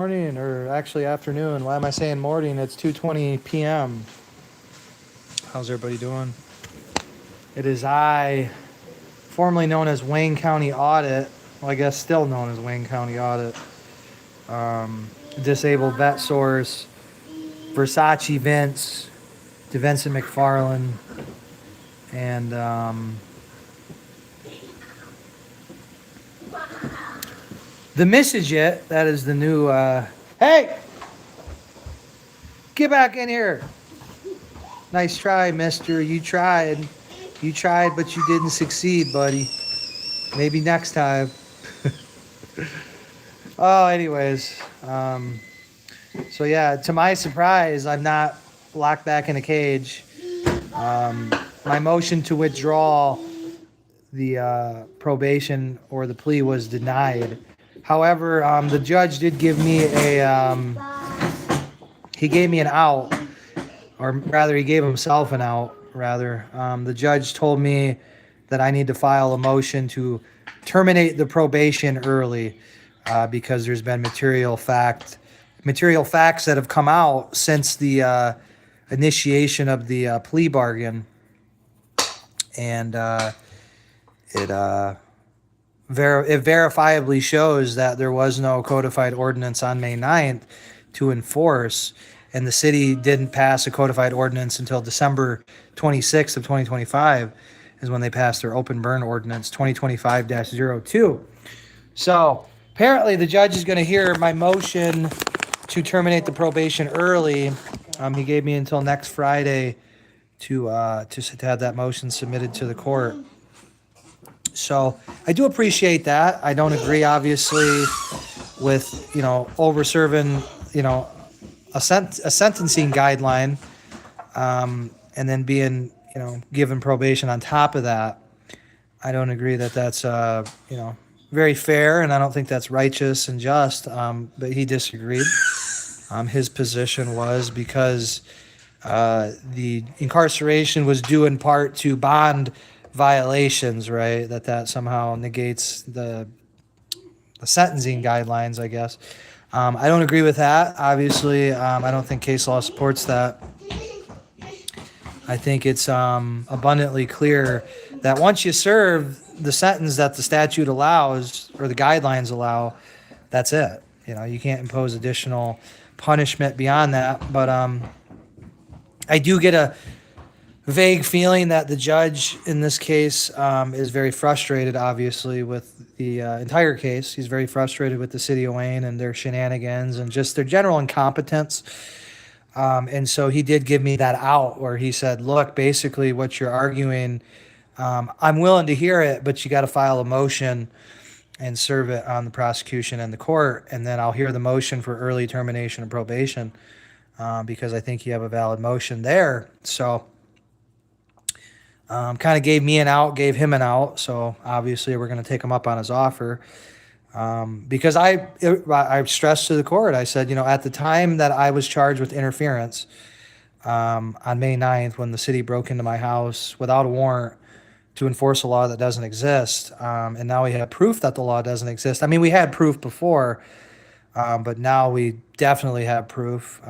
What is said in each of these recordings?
Morning, or actually afternoon. Why am I saying morning? It's 2:20 p.m. How's everybody doing? It is I, formerly known as Wayne County Audit. Well, I guess still known as Wayne County Audit. Disabled Vet Source, Versace Vince, DeVincent McFarlane, and the Michi Jhit. That is the new. Hey, get back in here. Nice try, mister. You tried. You tried, but you didn't succeed, buddy. Maybe next time. Oh, anyways. So, yeah, to my surprise, I'm not locked back in a cage. My motion to withdraw the probation or the plea was denied. However, the judge did give me he gave me an out, or rather, he gave himself an out, rather. The judge told me that I need to file a motion to terminate the probation early because there's been material facts that have come out since the initiation of the plea bargain, and it verifiably shows that there was no codified ordinance on May 9th to enforce, and the city didn't pass a codified ordinance until December 26th of 2025 is when they passed their open burn ordinance 2025-02. So apparently the judge is going to hear my motion to terminate the probation early. He gave me until next Friday to have that motion submitted to the court. So I do appreciate that. I don't agree, obviously, with over serving a sentencing guideline, and then being given probation on top of that. I don't agree that that's very fair, and I don't think that's righteous and just. But he disagreed. His position was because the incarceration was due in part to bond violations, right? That somehow negates the sentencing guidelines, I guess. I don't agree with that. Obviously, I don't think case law supports that. I think it's abundantly clear that once you serve the sentence that the statute allows or the guidelines allow, that's it. You can't impose additional punishment beyond that. But I do get a vague feeling that the judge in this case is very frustrated, obviously, with the entire case. He's very frustrated with the city of Wayne and their shenanigans and just their general incompetence. And so he did give me that out where he said, look, basically what you're arguing, I'm willing to hear it, but you got to file a motion and serve it on the prosecution and the court, and then I'll hear the motion for early termination of probation because I think you have a valid motion there. So kind of gave me an out, gave him an out. So obviously we're going to take him up on his offer. Because I stressed to the court, I said, at the time that I was charged with interference on May 9th, when the city broke into my house without a warrant to enforce a law that doesn't exist, and now we have proof that the law doesn't exist. I mean, we had proof before, but now we definitely have proof.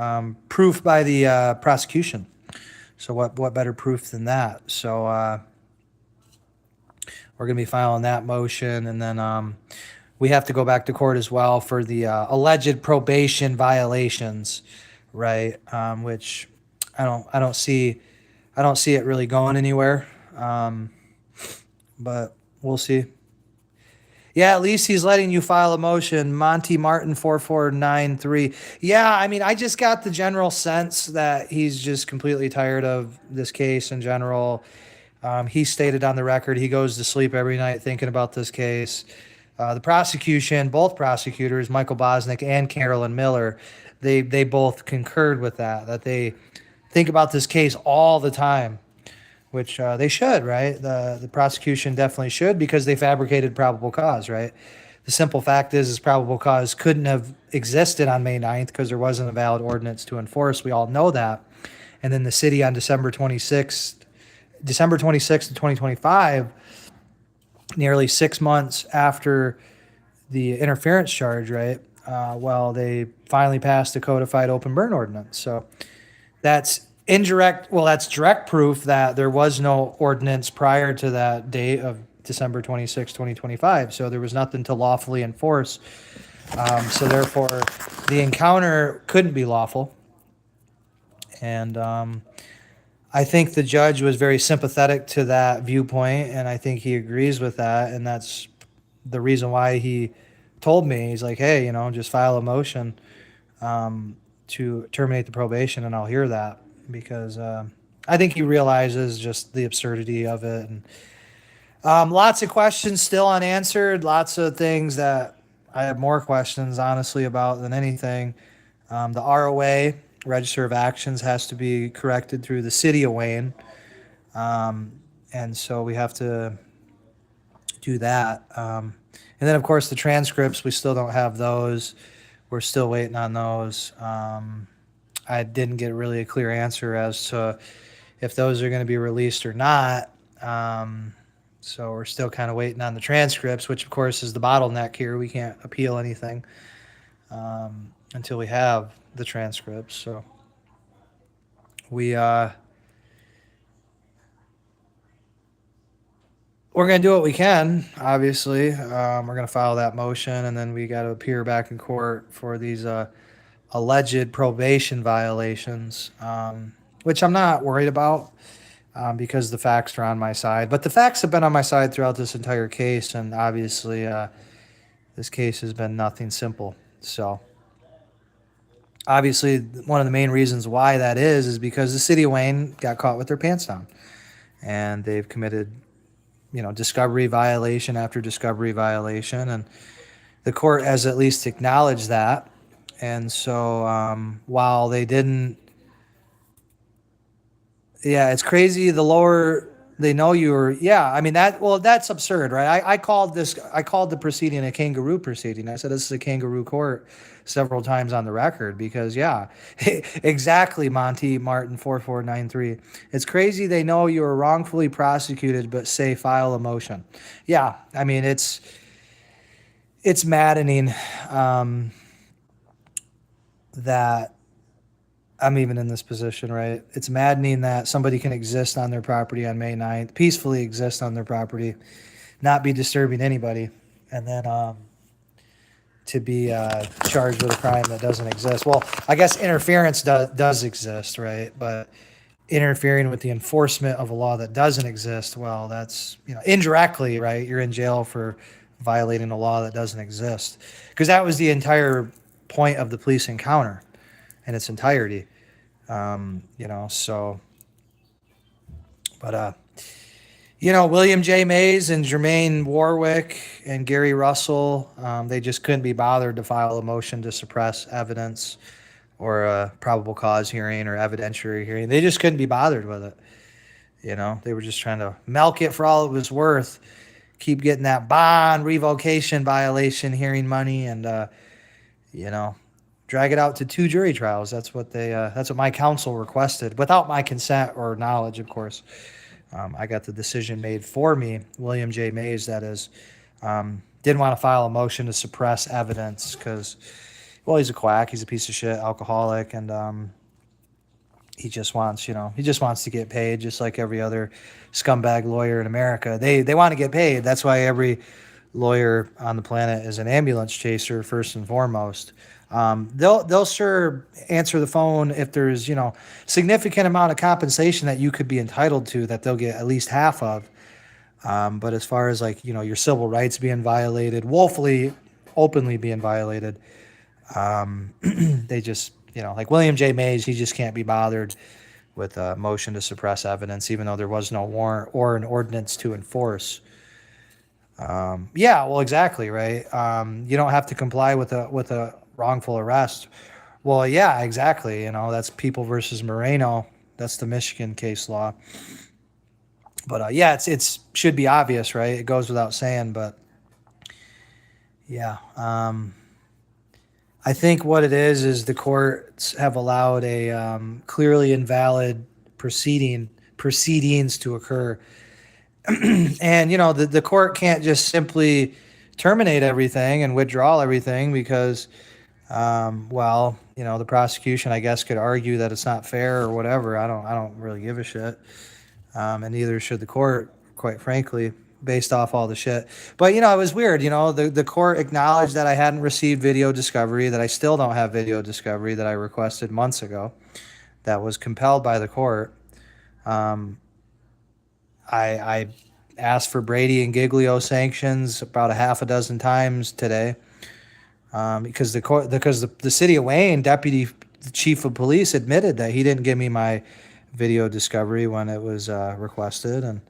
Proof by the prosecution. So what better proof than that? So we're going to be filing that motion, and then we have to go back to court as well for the alleged probation violations, right? Which I don't see it really going anywhere. But we'll see. Yeah, at least he's letting you file a motion. Monty Martin 4493. Yeah, I mean, I just got the general sense that he's just completely tired of this case in general. He stated on the record he goes to sleep every night thinking about this case. The prosecution, both prosecutors, Michael Bosnick and Carolyn Miller, they both concurred with that they think about this case all the time, which they should, right? The prosecution definitely should, because they fabricated probable cause, right? The simple fact is probable cause couldn't have existed on May 9th because there wasn't a valid ordinance to enforce. We all know that. And then the city on December 26th of 2025, nearly 6 months after the interference charge, right, well, they finally passed the codified open burn ordinance. So that's indirect. Well, that's direct proof that there was no ordinance prior to that date of December 26, 2025. So there was nothing to lawfully enforce. So therefore, the encounter couldn't be lawful. And I think the judge was very sympathetic to that viewpoint, and I think he agrees with that. And that's the reason why he told me, he's like, hey, just file a motion to terminate the probation, and I'll hear that, because I think he realizes just the absurdity of it. And lots of questions still unanswered, lots of things that I have more questions, honestly, about than anything. The ROA, Register of Actions, has to be corrected through the city of Wayne. And so we have to do that. And then, of course, the transcripts, we still don't have those. We're still waiting on those. I didn't get really a clear answer as to if those are going to be released or not. So we're still kind of waiting on the transcripts, which, of course, is the bottleneck here. We can't appeal anything until we have the transcripts. So we're going to do what we can, obviously. We're going to file that motion, and then we got to appear back in court for these alleged probation violations, which I'm not worried about because the facts are on my side. But the facts have been on my side throughout this entire case, and obviously this case has been nothing simple. So obviously one of the main reasons why that is because the city of Wayne got caught with their pants down, and they've committed discovery violation after discovery violation, and the court has at least acknowledged that. And so while they didn't, it's crazy. The lower they know you were, that's absurd, right? I called the proceeding a kangaroo proceeding. I said, this is a kangaroo court several times on the record because, exactly, Monty Martin 4493. It's crazy they know you were wrongfully prosecuted, but say file a motion. Yeah, I mean, it's maddening that I'm even in this position, right? It's maddening that somebody can exist on their property on May 9th, peacefully exist on their property, not be disturbing anybody, and then to be charged with a crime that doesn't exist. Well, I guess interference does exist, right? But interfering with the enforcement of a law that doesn't exist, well, that's, indirectly, right? You're in jail for violating a law that doesn't exist. Because that was the entire point of the police encounter in its entirety. William J. Mays and Jermaine Warwick and Gary Russell, they just couldn't be bothered to file a motion to suppress evidence or a probable cause hearing or evidentiary hearing. They just couldn't be bothered with it. They were just trying to milk it for all it was worth, keep getting that bond revocation violation hearing money, and drag it out to 2 jury trials. That's what my counsel requested, without my consent or knowledge, of course. I got the decision made for me, William J. Mays, that is. Didn't want to file a motion to suppress evidence because, well, he's a quack, he's a piece of shit, alcoholic, and he just wants to get paid, just like every other scumbag lawyer in America. They want to get paid. That's why every lawyer on the planet is an ambulance chaser first and foremost. They'll sure answer the phone if there's significant amount of compensation that you could be entitled to that they'll get at least half of. But as far as your civil rights being violated, woefully, openly being violated, they just like William J. Mays, he just can't be bothered with a motion to suppress evidence, even though there was no warrant or an ordinance to enforce. Well, exactly, right. You don't have to comply with a wrongful arrest. Well, yeah, exactly. That's People versus Moreno. That's the Michigan case law. But it's should be obvious, right? It goes without saying, but I think what it is the courts have allowed a clearly invalid proceedings to occur. And the court can't just simply terminate everything and withdraw everything because Well, the prosecution, I guess, could argue that it's not fair or whatever. I don't really give a shit. And neither should the court, quite frankly, based off all the shit. But it was weird. The court acknowledged that I hadn't received video discovery, that I still don't have video discovery that I requested months ago, that was compelled by the court. Um, I asked for Brady and Giglio sanctions about a half a dozen times today, because the city of Wayne deputy chief of police admitted that he didn't give me my video discovery when it was requested. And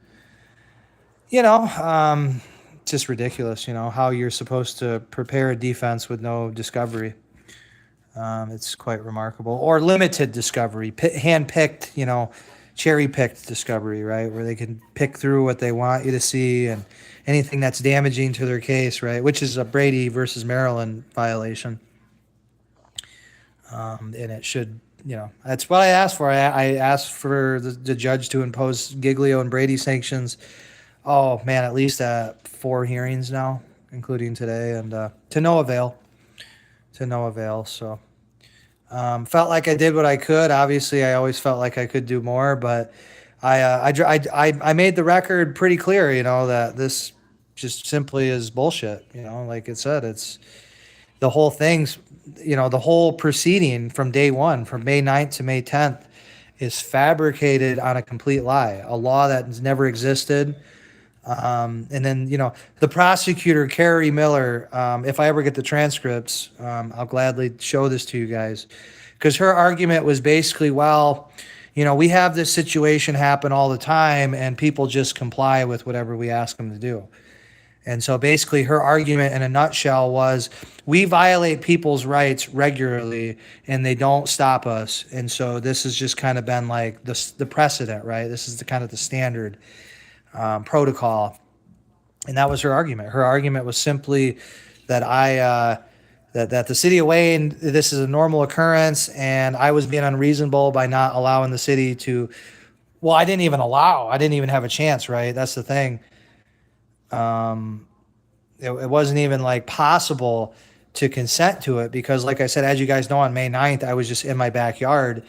just ridiculous, how you're supposed to prepare a defense with no discovery. It's quite remarkable. Or limited discovery, hand-picked, cherry-picked discovery, right? Where they can pick through what they want you to see and anything that's damaging to their case, right? Which is a Brady versus Maryland violation. And it should, that's what I asked for. I asked for the judge to impose Giglio and Brady sanctions. Oh, man, at least 4 hearings now, including today, and to no avail. To no avail, so... felt like I did what I could. Obviously, I always felt like I could do more, but I made the record pretty clear, that this just simply is bullshit. Like it said, it's the whole thing's, the whole proceeding from day one, from May 9th to May 10th, is fabricated on a complete lie, a law that has never existed. And then, the prosecutor, Carrie Miller, if I ever get the transcripts, I'll gladly show this to you guys, because her argument was basically, well, we have this situation happen all the time and people just comply with whatever we ask them to do. And so basically her argument in a nutshell was, we violate people's rights regularly and they don't stop us. And so this has just kind of been like the precedent, right? This is the kind of the standard protocol. And that was her argument. Her argument was simply that that the city of Wayne, this is a normal occurrence, and I was being unreasonable by not allowing the city to. Well, I didn't even have a chance, right? That's the thing. It wasn't even like possible to consent to it, because, like I said, as you guys know, on May 9th, I was just in my backyard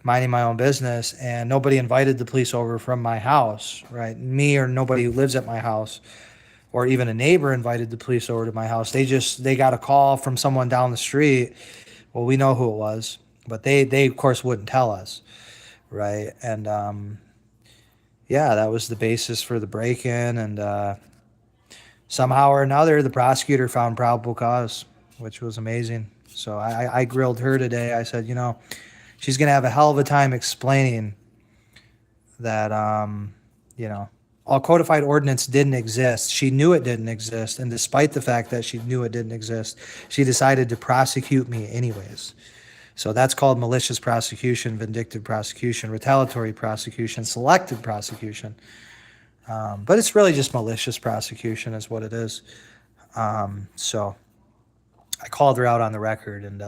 minding my own business, and nobody invited the police over from my house, right? Me or nobody who lives at my house, or even a neighbor invited the police over to my house. They got a call from someone down the street. Well, we know who it was, but they of course wouldn't tell us, right? And yeah, that was the basis for the break-in, and somehow or another, the prosecutor found probable cause, which was amazing. So I grilled her today. I said, she's going to have a hell of a time explaining that, all codified ordinance didn't exist. She knew it didn't exist. And despite the fact that she knew it didn't exist, she decided to prosecute me anyways. So that's called malicious prosecution, vindictive prosecution, retaliatory prosecution, selective prosecution. But it's really just malicious prosecution is what it is. So I called her out on the record and,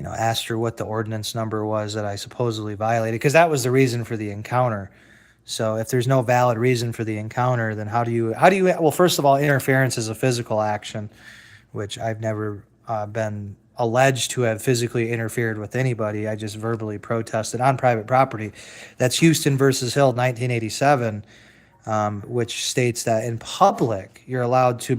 asked her what the ordinance number was that I supposedly violated, because that was the reason for the encounter. So if there's no valid reason for the encounter, then how do you, well, first of all, interference is a physical action, which I've never been alleged to have physically interfered with anybody. I just verbally protested on private property. That's Houston versus Hill, 1987, which states that in public, you're allowed to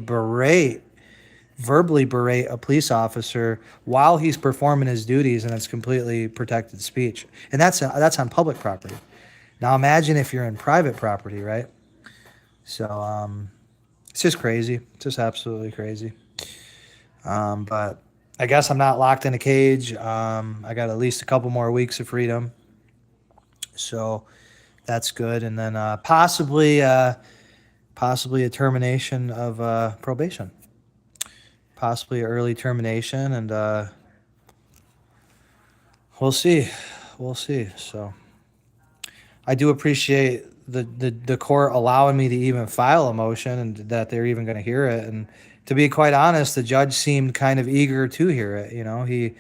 verbally berate a police officer while he's performing his duties, and it's completely protected speech. And that's on public property. Now imagine if you're in private property, right? So it's just crazy. It's just absolutely crazy. But I guess I'm not locked in a cage. I got at least a couple more weeks of freedom. So that's good. And then possibly a termination of probation. Possibly early termination, and we'll see. So I do appreciate the court allowing me to even file a motion, and that they're even going to hear it. And to be quite honest, the judge seemed kind of eager to hear it. He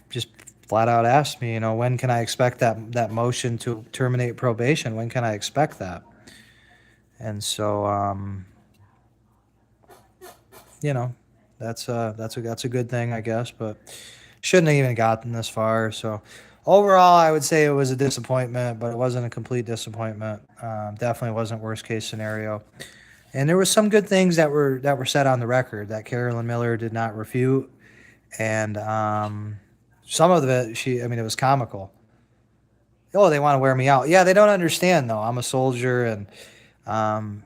just flat out asked me, when can I expect that motion to terminate probation? When can I expect that? And so, That's a good thing, I guess, but shouldn't have even gotten this far. So overall, I would say it was a disappointment, but it wasn't a complete disappointment. Definitely wasn't worst case scenario. And there was some good things that were said on the record that Carolyn Miller did not refute, and some of it, I mean, it was comical. Oh, they want to wear me out. Yeah, they don't understand though. I'm a soldier, and um,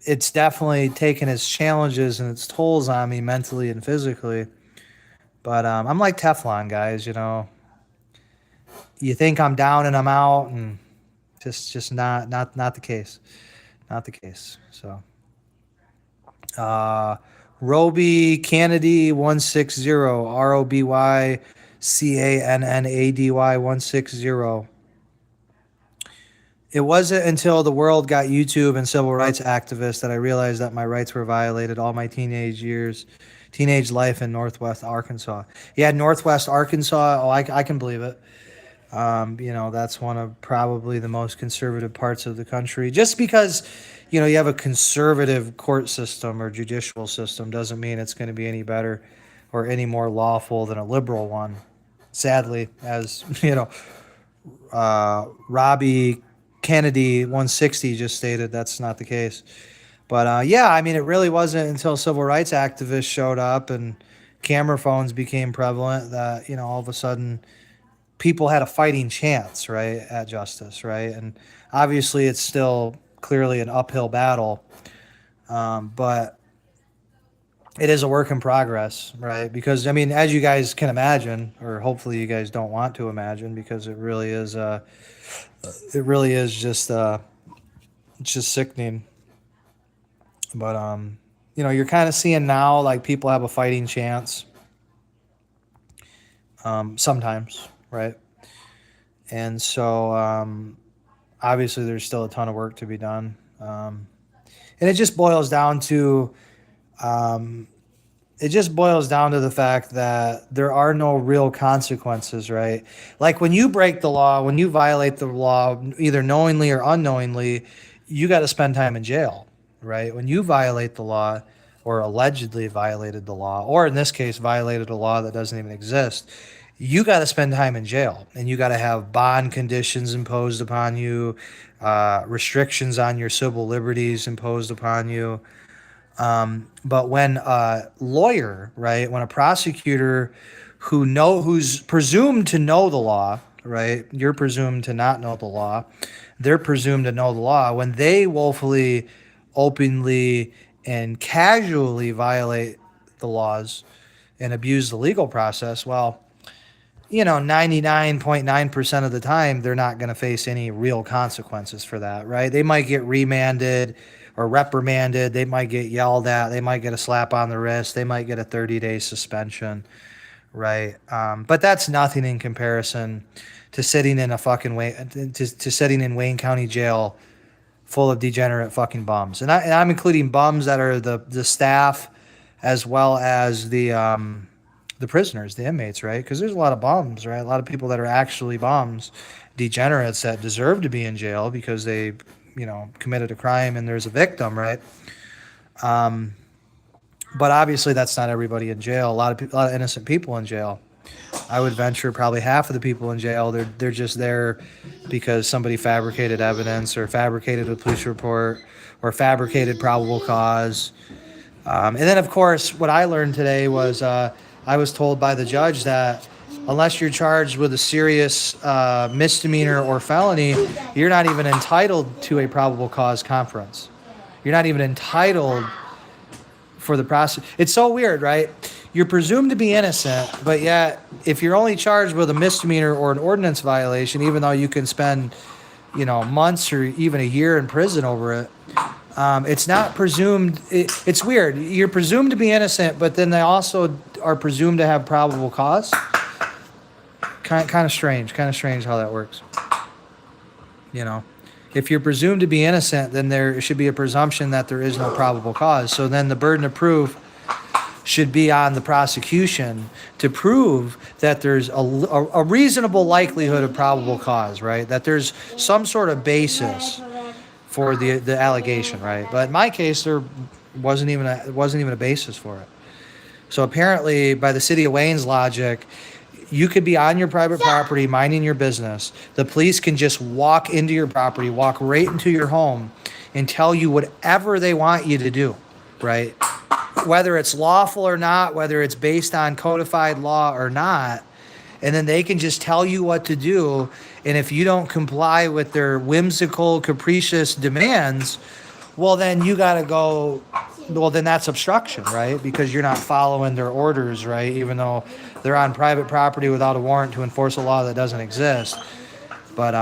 it's definitely taken its challenges and its tolls on me mentally and physically. But I'm like Teflon, guys. You think I'm down and I'm out, and just not the case. Not the case. So, uh, Roby Kennedy 160, ROBYCANNADY 160. It wasn't until the world got YouTube and civil rights activists that I realized that my rights were violated all my teenage life in Northwest Arkansas. Yeah, Northwest Arkansas. Oh, I can believe it. That's one of probably the most conservative parts of the country. Just because, you have a conservative court system or judicial system doesn't mean it's going to be any better or any more lawful than a liberal one. Sadly, as Robbie Kennedy 160 just stated, that's not the case. But yeah, I mean, it really wasn't until civil rights activists showed up and camera phones became prevalent that, all of a sudden people had a fighting chance, right, at justice, right? And obviously it's still clearly an uphill battle, but it is a work in progress, right? Because, I mean, as you guys can imagine, or hopefully you guys don't want to imagine, because it really is it's just sickening. But you're kind of seeing now like people have a fighting chance, sometimes, right? And so obviously there's still a ton of work to be done, and it just boils down to um, the fact that there are no real consequences, right? Like when you break the law, when you violate the law, either knowingly or unknowingly, you got to spend time in jail, right? When you violate the law or allegedly violated the law, or in this case, violated a law that doesn't even exist, you got to spend time in jail, and you got to have bond conditions imposed upon you, restrictions on your civil liberties imposed upon you. But when a lawyer, right, when a prosecutor who's presumed to know the law, right, you're presumed to not know the law, they're presumed to know the law, when they willfully, openly, and casually violate the laws and abuse the legal process, well, 99.9% of the time, they're not going to face any real consequences for that, right? They might get remanded or reprimanded. They might get yelled at. They might get a slap on the wrist. They might get a 30-day suspension, right? But that's nothing in comparison to sitting in to sitting in Wayne County Jail full of degenerate fucking bums. And I'm including bums that are the staff as well as the prisoners, the inmates, right? Because there's a lot of bums, right? A lot of people that are actually bums, degenerates that deserve to be in jail because they, committed a crime and there's a victim, right? But obviously that's not everybody in jail. A lot of innocent people in jail. I would venture probably half of the people in jail, they're just there because somebody fabricated evidence or fabricated a police report or fabricated probable cause. And then, of course, what I learned today was I was told by the judge that unless you're charged with a serious misdemeanor or felony, you're not even entitled to a probable cause conference. You're not even entitled for the process. It's so weird, right? You're presumed to be innocent, but yet if you're only charged with a misdemeanor or an ordinance violation, even though you can spend, months or even a year in prison over it, it's not presumed. It's weird. You're presumed to be innocent, but then they also are presumed to have probable cause. Kind of strange how that works. If you're presumed to be innocent, then there should be a presumption that there is no probable cause. So then the burden of proof should be on the prosecution to prove that there's a reasonable likelihood of probable cause, right? That there's some sort of basis for the allegation, right? But in my case, there wasn't even a basis for it. So apparently, by the city of Wayne's logic, you could be on your private property minding your business. The police can just walk into your property, walk right into your home, and tell you whatever they want you to do, right? Whether it's lawful or not, whether it's based on codified law or not. And then they can just tell you what to do. And if you don't comply with their whimsical, capricious demands, well, then you got to go. Well, then that's obstruction, right? Because you're not following their orders, right? Even though they're on private property without a warrant to enforce a law that doesn't exist. But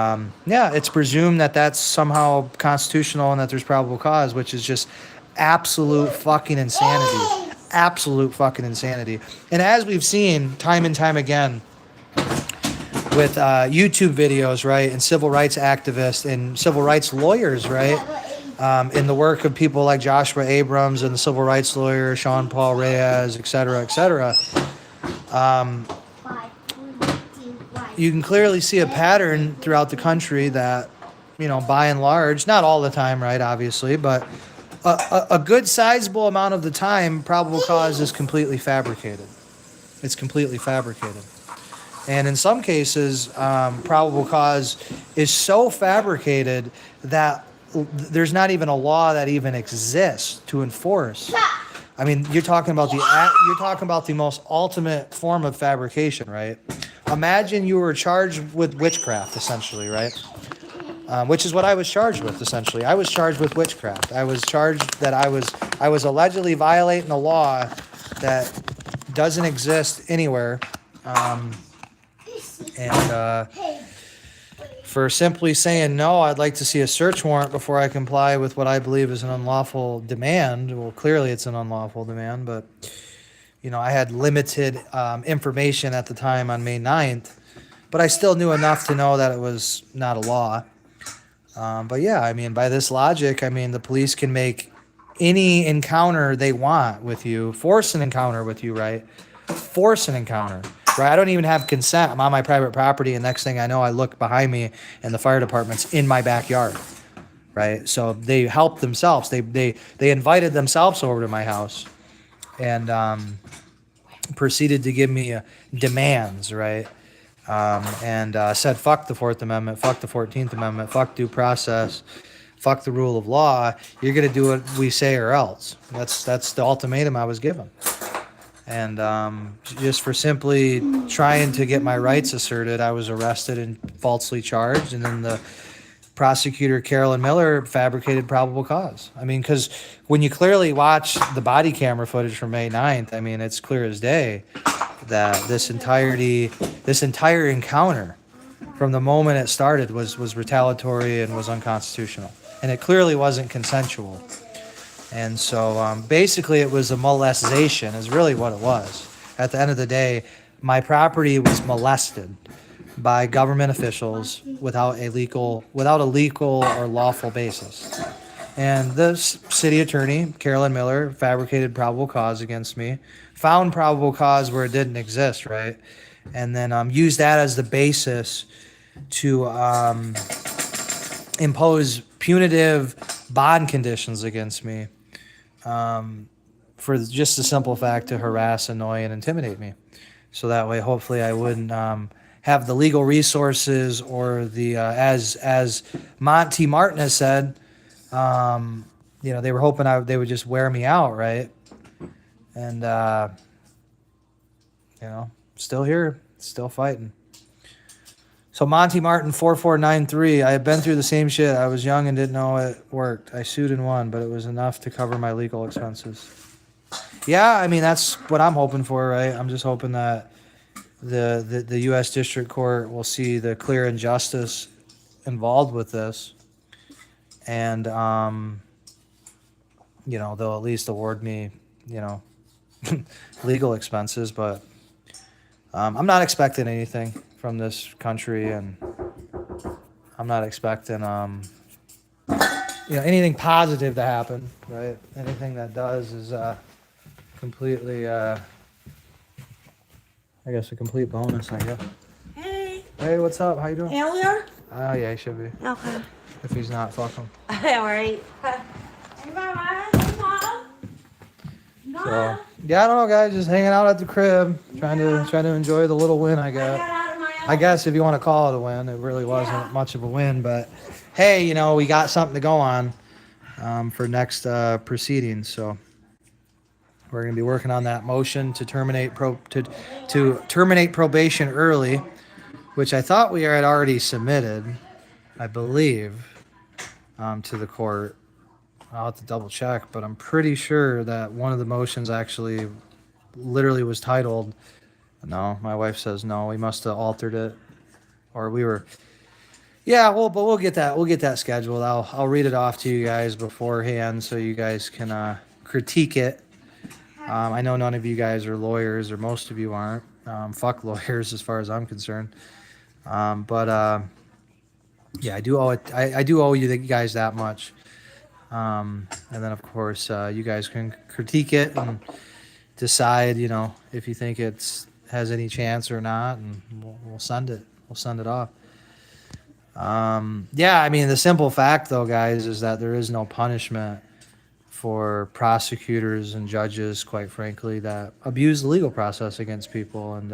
yeah, it's presumed that that's somehow constitutional and that there's probable cause, which is just absolute fucking insanity. Absolute fucking insanity. And as we've seen time and time again with YouTube videos, right, and civil rights activists and civil rights lawyers, right, in the work of people like Joshua Abrams and the civil rights lawyer Sean Paul Reyes, et cetera, you can clearly see a pattern throughout the country that, by and large, not all the time, right, obviously, but a good sizable amount of the time, probable cause is completely fabricated. It's completely fabricated. And in some cases, probable cause is so fabricated that there's not even a law that even exists to enforce. I mean, you're talking about the most ultimate form of fabrication, right? Imagine you were charged with witchcraft, essentially, right? Which is what I was charged with, essentially. I was charged with witchcraft. I was charged that I was allegedly violating a law that doesn't exist anywhere, for simply saying, no, I'd like to see a search warrant before I comply with what I believe is an unlawful demand. Well, clearly it's an unlawful demand, but, I had limited information at the time on May 9th, but I still knew enough to know that it was not a law. But yeah, I mean, by this logic, I mean, the police can make any encounter they want with you, force an encounter with you, right? Force an encounter. Right, I don't even have consent. I'm on my private property, and next thing I know, I look behind me, and the fire department's in my backyard. Right, so they helped themselves. They invited themselves over to my house, and proceeded to give me demands. Right, and said, "Fuck the Fourth Amendment. Fuck the 14th Amendment. Fuck due process. Fuck the rule of law. You're gonna do what we say, or else." That's the ultimatum I was given. And just for simply trying to get my rights asserted, I was arrested and falsely charged. And then the prosecutor, Carolyn Miller, fabricated probable cause. I mean, because when you clearly watch the body camera footage from May 9th, I mean, it's clear as day that this entire encounter, from the moment it started, was retaliatory and was unconstitutional. And it clearly wasn't consensual. And so basically it was a molestation is really what it was. At the end of the day, my property was molested by government officials without a legal or lawful basis. And the city attorney, Carolyn Miller, fabricated probable cause against me, found probable cause where it didn't exist, right? And then used that as the basis to impose punitive bond conditions against me. For just the simple fact to harass, annoy, and intimidate me. So that way, hopefully, I wouldn't have the legal resources or the, as Monty Martin has said, they were hoping they would just wear me out, right? And, still here, still fighting. So Monty Martin 4493, I had been through the same shit. I was young and didn't know it worked. I sued and won, but it was enough to cover my legal expenses. Yeah, I mean, that's what I'm hoping for, right? I'm just hoping that the U.S. District Court will see the clear injustice involved with this. And, they'll at least award me, legal expenses. But I'm not expecting anything from this country, and I'm not expecting anything positive to happen, right? Anything that does is completely I guess a complete bonus, I guess. Hey, what's up? How you doing? Earlier? Oh yeah, he should be. Okay. If he's not, fuck him. All right. Hey, Mama. Mom. So Yeah, I don't know, guys. Just hanging out at the crib, trying to enjoy the little win I got. I guess if you want to call it a win, it really wasn't much of a win, but hey, we got something to go on for next proceedings. So we're going to be working on that motion to terminate probation early, which I thought we had already submitted, I believe, to the court. I'll have to double check, but I'm pretty sure that one of the motions actually literally was titled. No, my wife says no. We must have altered it, or we were. Yeah, but we'll get that. We'll get that scheduled. I'll read it off to you guys beforehand so you guys can critique it. I know none of you guys are lawyers, or most of you aren't. Fuck lawyers, as far as I'm concerned. But yeah, I do owe it. I do owe you guys that much. And then of course you guys can critique it and decide, if you think it's has any chance or not, and we'll send it. We'll send it off. Yeah, I mean, the simple fact, though, guys, is that there is no punishment for prosecutors and judges, quite frankly, that abuse the legal process against people. And,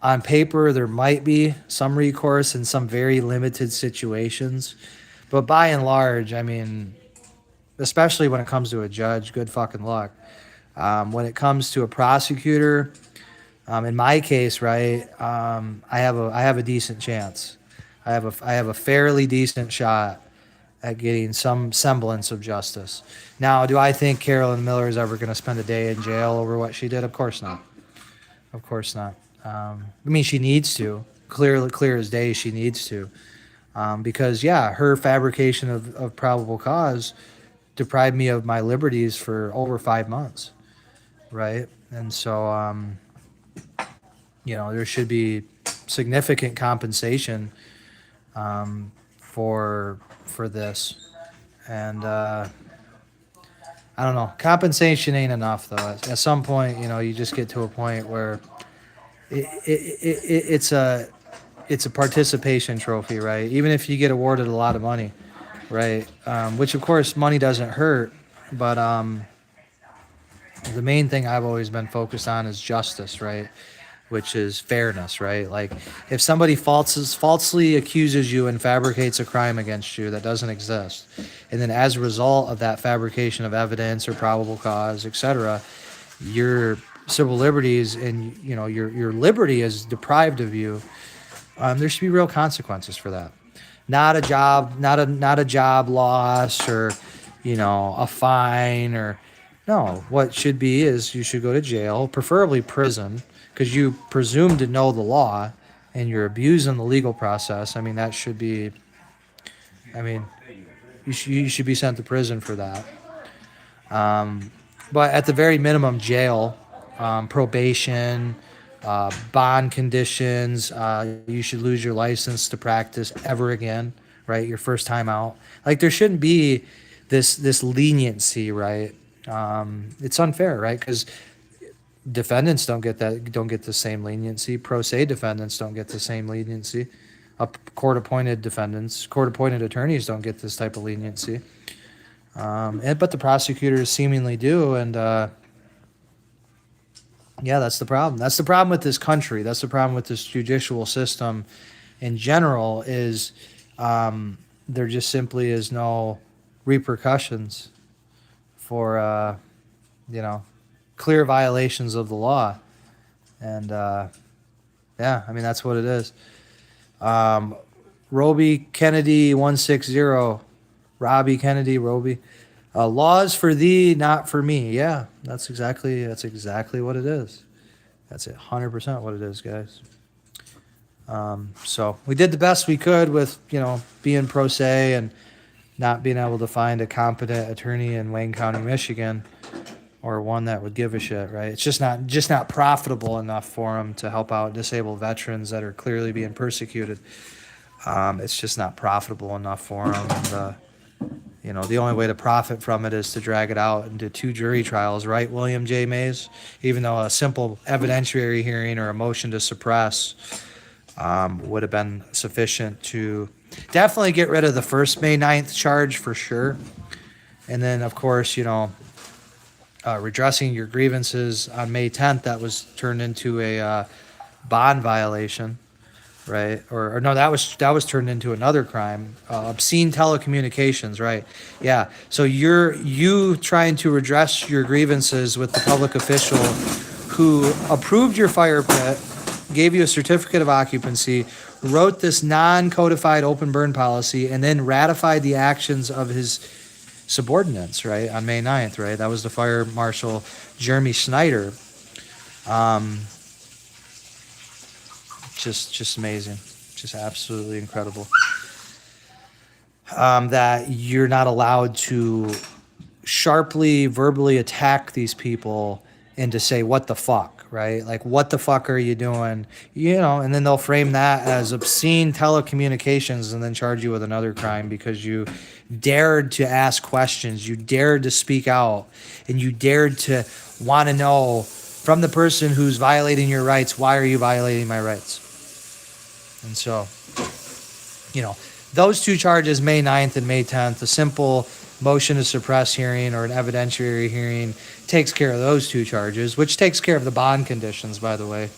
on paper, there might be some recourse in some very limited situations. But by and large, I mean, especially when it comes to a judge, good fucking luck. When it comes to a prosecutor, in my case, right, I have a decent chance. I have a fairly decent shot at getting some semblance of justice. Now, do I think Carolyn Miller is ever going to spend a day in jail over what she did? Of course not. Of course not. I mean, she needs to. Clear as day, she needs to. Because, yeah, her fabrication of probable cause deprived me of my liberties for over 5 months, right? And so, there should be significant compensation for this. And I don't know. Compensation ain't enough, though. At some point, you just get to a point where it's a participation trophy, right? Even if you get awarded a lot of money, right? Which, of course, money doesn't hurt. But the main thing I've always been focused on is justice, right? Which is fairness, right? Like, if somebody falsely accuses you and fabricates a crime against you that doesn't exist, and then as a result of that fabrication of evidence or probable cause, etc., your civil liberties and your liberty is deprived of you, there should be real consequences for that. Not a job loss, or a fine, or no. What should be is you should go to jail, preferably prison, because you presume to know the law and you're abusing the legal process. I mean, that should be, you should be sent to prison for that. But at the very minimum, jail, probation, bond conditions, you should lose your license to practice ever again, right? Your first time out. Like, there shouldn't be this leniency, right? It's unfair, right? Because defendants don't get the same leniency. Pro se defendants don't get the same leniency. Court-appointed attorneys don't get this type of leniency. But the prosecutors seemingly do, and yeah, that's the problem. That's the problem with this country. That's the problem with this judicial system in general, is there just simply is no repercussions for clear violations of the law. And yeah, I mean, that's what it is. Roby Kennedy 160, Robbie Kennedy, Roby. Laws for thee, not for me. Yeah, that's exactly what it is. That's 100% what it is, guys. So we did the best we could with, being pro se and not being able to find a competent attorney in Wayne County, Michigan, or one that would give a shit, right? It's just not profitable enough for them to help out disabled veterans that are clearly being persecuted. It's just not profitable enough for them. And, the only way to profit from it is to drag it out into 2 jury trials, right, William J. Mays? Even though a simple evidentiary hearing or a motion to suppress would have been sufficient to definitely get rid of the first May 9th charge for sure. And then, of course, redressing your grievances on May 10th, that was turned into a bond violation, right? Or no, that was turned into another crime, obscene telecommunications, right? Yeah. So you trying to redress your grievances with the public official who approved your fire pit, gave you a certificate of occupancy, wrote this non-codified open burn policy, and then ratified the actions of his subordinates, right, on May 9th, right? That was the Fire Marshal Jeremy Snyder. Just amazing. Just absolutely incredible. That you're not allowed to sharply, verbally attack these people and to say, what the fuck, right? Like, what the fuck are you doing? And then they'll frame that as obscene telecommunications and then charge you with another crime because you dared to ask questions, you dared to speak out, and you dared to want to know from the person who's violating your rights, why are you violating my rights? And so, those two charges, May 9th and May 10th, a simple motion to suppress hearing or an evidentiary hearing takes care of those two charges, which takes care of the bond conditions, by the way,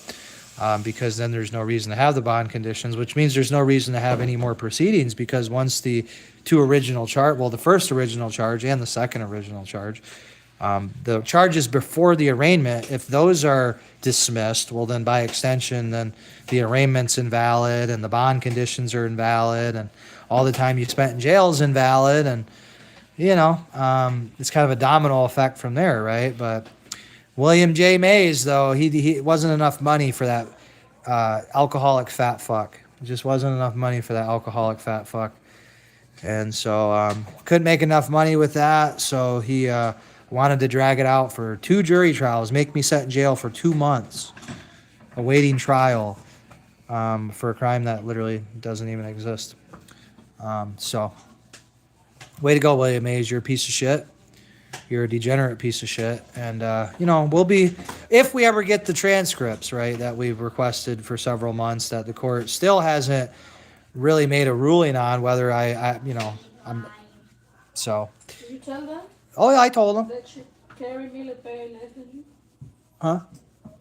because then there's no reason to have the bond conditions, which means there's no reason to have any more proceedings because once the the first original charge and the second original charge, the charges before the arraignment, if those are dismissed, well, then by extension, then the arraignment's invalid and the bond conditions are invalid and all the time you spent in jail is invalid. And, it's kind of a domino effect from there, right? But William J. Mays, though, he wasn't enough money for that alcoholic fat fuck. It just wasn't enough money for that alcoholic fat fuck. And so couldn't make enough money with that, so he wanted to drag it out for 2 jury trials, make me sit in jail for 2 months, awaiting trial for a crime that literally doesn't even exist. So, way to go, William Mays. You're a piece of shit. You're a degenerate piece of shit. And, we'll be, if we ever get the transcripts, right, that we've requested for several months that the court still hasn't really made a ruling on whether I'm, so. Did you tell them? Oh, yeah, I told them. That should carry Miller pay less than you? Huh?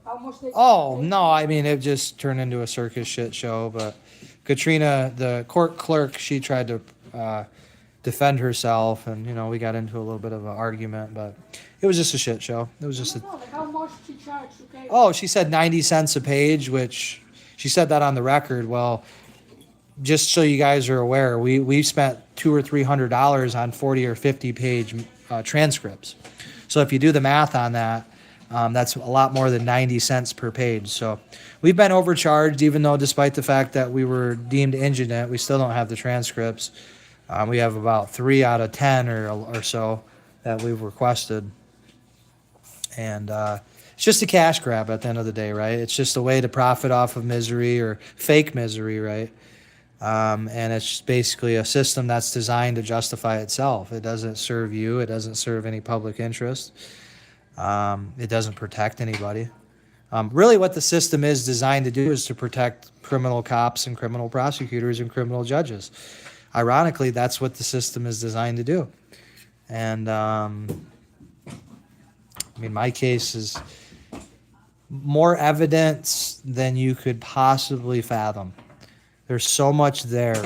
How much they Oh, no, I mean, it just turned into a circus shit show, but Katrina, the court clerk, she tried to defend herself, and, we got into a little bit of an argument, but it was just a shit show. It was just a... Like how much she charged, okay? Oh, she said 90 cents a page, which she said that on the record. Well, just so you guys are aware, we spent $200 or $300 on 40 or 50 page transcripts. So if you do the math on that, that's a lot more than 90 cents per page. So we've been overcharged, even though despite the fact that we were deemed indigent, we still don't have the transcripts. We have about 3 out of 10 or so that we've requested. And it's just a cash grab at the end of the day, right? It's just a way to profit off of misery or fake misery, right? And it's basically a system that's designed to justify itself. It doesn't serve you. It doesn't serve any public interest. It doesn't protect anybody. Really what the system is designed to do is to protect criminal cops and criminal prosecutors and criminal judges. Ironically, that's what the system is designed to do. And, my case is more evidence than you could possibly fathom. There's so much there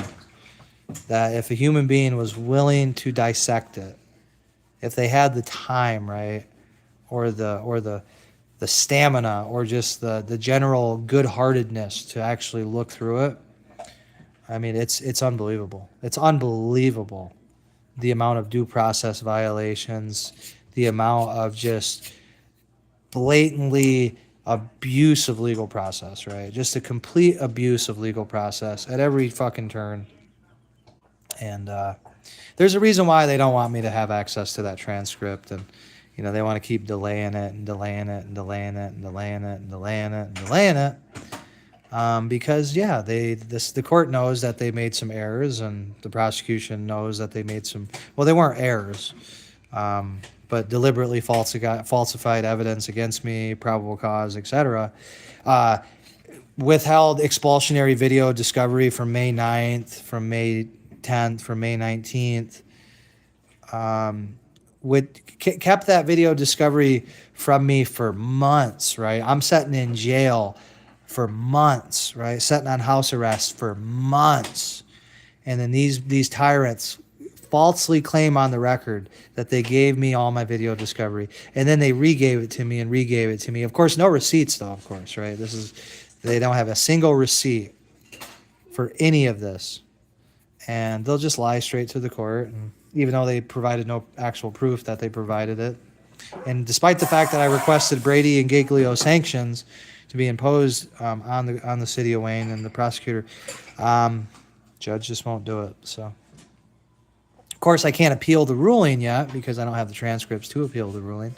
that if a human being was willing to dissect it, if they had the time, right, or the stamina, or just the general good-heartedness to actually look through it, it's unbelievable. It's unbelievable the amount of due process violations, the amount of just blatantly abuse of legal process, right? Just a complete abuse of legal process at every fucking turn. And there's a reason why they don't want me to have access to that transcript, and they want to keep delaying it and delaying it and delaying it and delaying it and delaying it and delaying it. Because the court knows that they made some errors, and the prosecution knows that they made some. Well, they weren't errors, but deliberately falsified evidence against me, probable cause, etc. Withheld expulsionary video discovery from May 9th, from May 10th, from May 19th. kept that video discovery from me for months, right? I'm sitting in jail for months, right? Sitting on house arrest for months. And then these tyrants falsely claim on the record that they gave me all my video discovery, and then they regave it to me and regave it to me. Of course, no receipts though, of course, right? They don't have a single receipt for any of this. And they'll just lie straight to the court, and even though they provided no actual proof that they provided it. And despite the fact that I requested Brady and Giglio sanctions to be imposed on the city of Wayne and the prosecutor, judge just won't do it. So, of course, I can't appeal the ruling yet because I don't have the transcripts to appeal the ruling,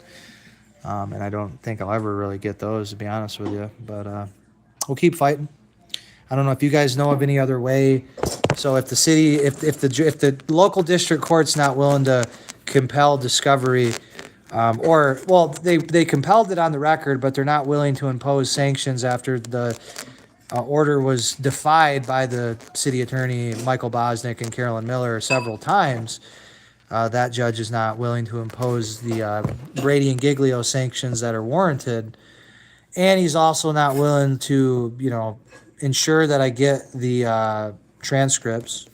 and I don't think I'll ever really get those, to be honest with you. But we'll keep fighting. I don't know if you guys know of any other way. So if the city, if the local district court's not willing to compel discovery, they compelled it on the record, but they're not willing to impose sanctions after the order was defied by the city attorney Michael Bosnick and Carolyn Miller several times. That judge is not willing to impose the Brady and Giglio sanctions that are warranted, and he's also not willing to, ensure that I get the transcripts.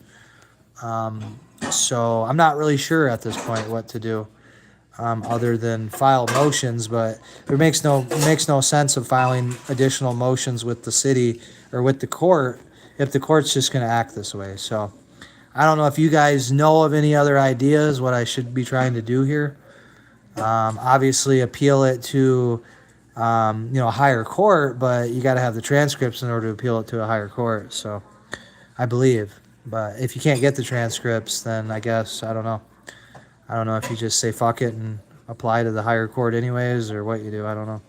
So I'm not really sure at this point what to do, other than file motions. But it makes no sense of filing additional motions with the city or with the court if the court's just going to act this way. So I don't know if you guys know of any other ideas what I should be trying to do here. Obviously, appeal it to a higher court, but you got to have the transcripts in order to appeal it to a higher court. So I believe, but if you can't get the transcripts, then I guess, I don't know if you just say fuck it and apply to the higher court anyways, or what you do. I don't know.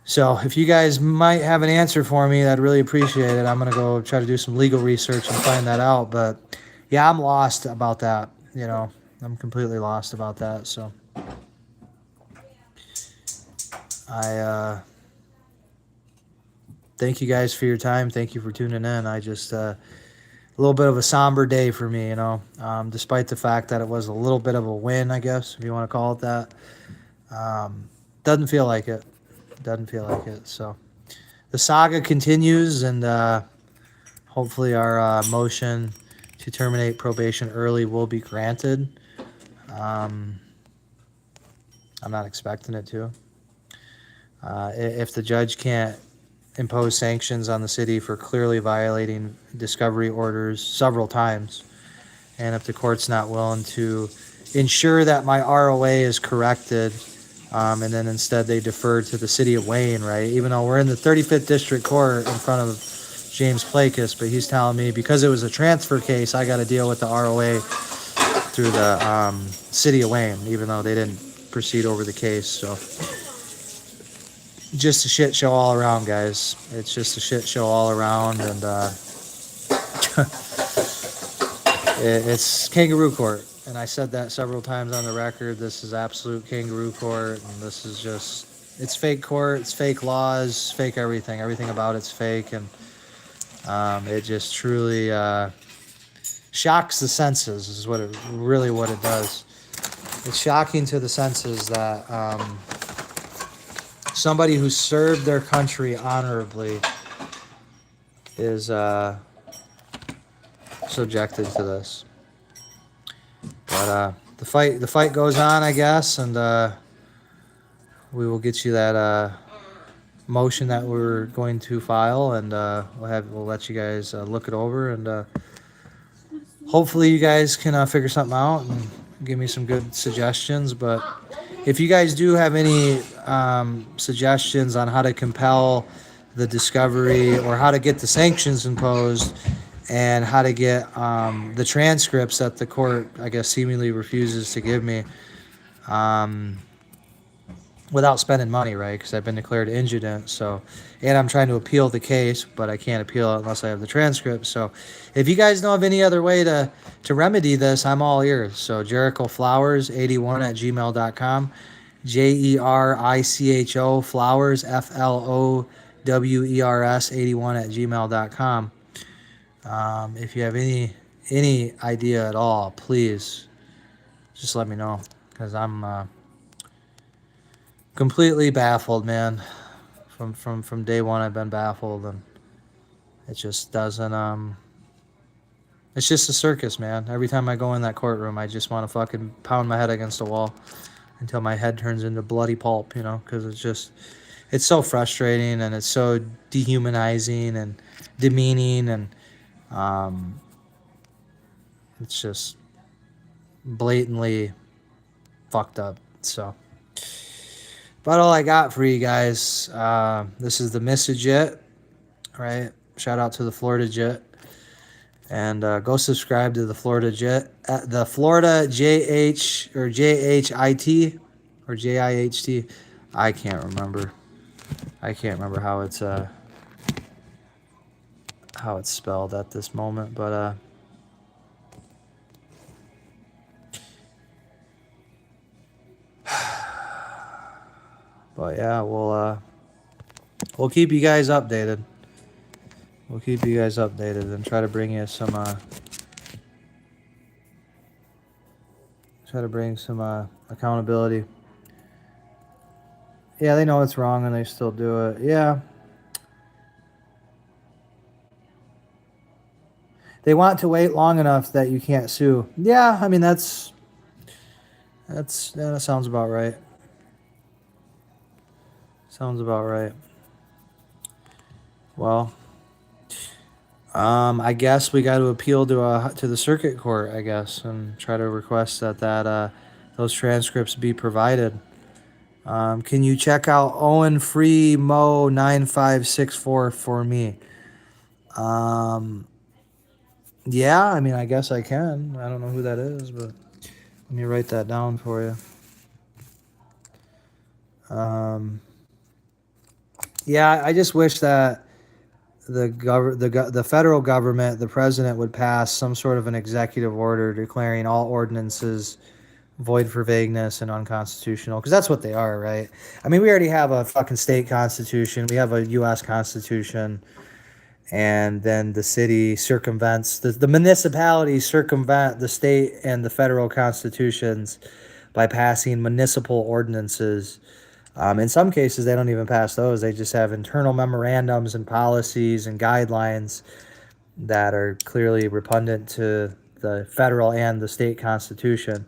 So if you guys might have an answer for me, I'd really appreciate it. I'm going to go try to do some legal research and find that out. But yeah, I'm lost about that. I'm completely lost about that. So I thank you guys for your time. Thank you for tuning in. I just a little bit of a somber day for me, despite the fact that it was a little bit of a win, I guess, if you want to call it that. Doesn't feel like it. So the saga continues, and hopefully our motion to terminate probation early will be granted. I'm not expecting it to. If the judge can't impose sanctions on the city for clearly violating discovery orders several times, and if the court's not willing to ensure that my ROA is corrected, and then instead they defer to the city of Wayne, right? Even though we're in the 35th District Court in front of James Plakas, but he's telling me because it was a transfer case, I got to deal with the ROA through the city of Wayne, even though they didn't proceed over the case. So just a shit show all around, guys. It's just a shit show all around, and it's kangaroo court. And I said that several times on the record. This is absolute kangaroo court, and this is just, it's fake court, it's fake laws, fake everything. Everything about it's fake, and it just truly shocks the senses, is what it does. It's shocking to the senses that somebody who served their country honorably is subjected to this. But the fight goes on, I guess, and we will get you that motion that we're going to file, and we'll let you guys look it over, and hopefully you guys can figure something out and give me some good suggestions. But if you guys do have any suggestions on how to compel the discovery, or how to get the sanctions imposed, and how to get the transcripts that the court, I guess, seemingly refuses to give me, without spending money, right? Because I've been declared indigent. So, and I'm trying to appeal the case, but I can't appeal it unless I have the transcript. So if you guys know of any other way to remedy this, I'm all ears. So JerichoFlowers81@gmail.com, JERICHO Flowers FLOWERS81@gmail.com. If you have any idea at all, please just let me know, because I'm completely baffled, man. From day one, I've been baffled, and it just doesn't. It's just a circus, man. Every time I go in that courtroom, I just want to fucking pound my head against a wall until my head turns into bloody pulp, you know, because it's so frustrating and it's so dehumanizing and demeaning, and um, it's just blatantly fucked up. So, about all I got for you guys. This is the Michi Jhit, right? Shout out to the Florida Jit. And go subscribe to the Florida Jit, the Florida JH or JHIT or JIHT. I can't remember. I can't remember how it's spelled at this moment, but yeah, we'll keep you guys updated. We'll keep you guys updated and try to bring you some accountability. Yeah, they know it's wrong and they still do it. Yeah. They want to wait long enough that you can't sue. Yeah, I mean that sounds about right. Sounds about right. Well, I guess we got to appeal to the circuit court, I guess, and try to request that those transcripts be provided. Can you check out Owen Free Mo 9564 for me? Yeah, I mean, I guess I can. I don't know who that is, but let me write that down for you. Yeah, I just wish that the federal government, the president, would pass some sort of an executive order declaring all ordinances void for vagueness and unconstitutional, because that's what they are, right? I mean, we already have a fucking state constitution, we have a U.S. constitution, and then the city circumvents the municipalities circumvent the state and the federal constitutions by passing municipal ordinances. In some cases, they don't even pass those. They just have internal memorandums and policies and guidelines that are clearly repugnant to the federal and the state constitution.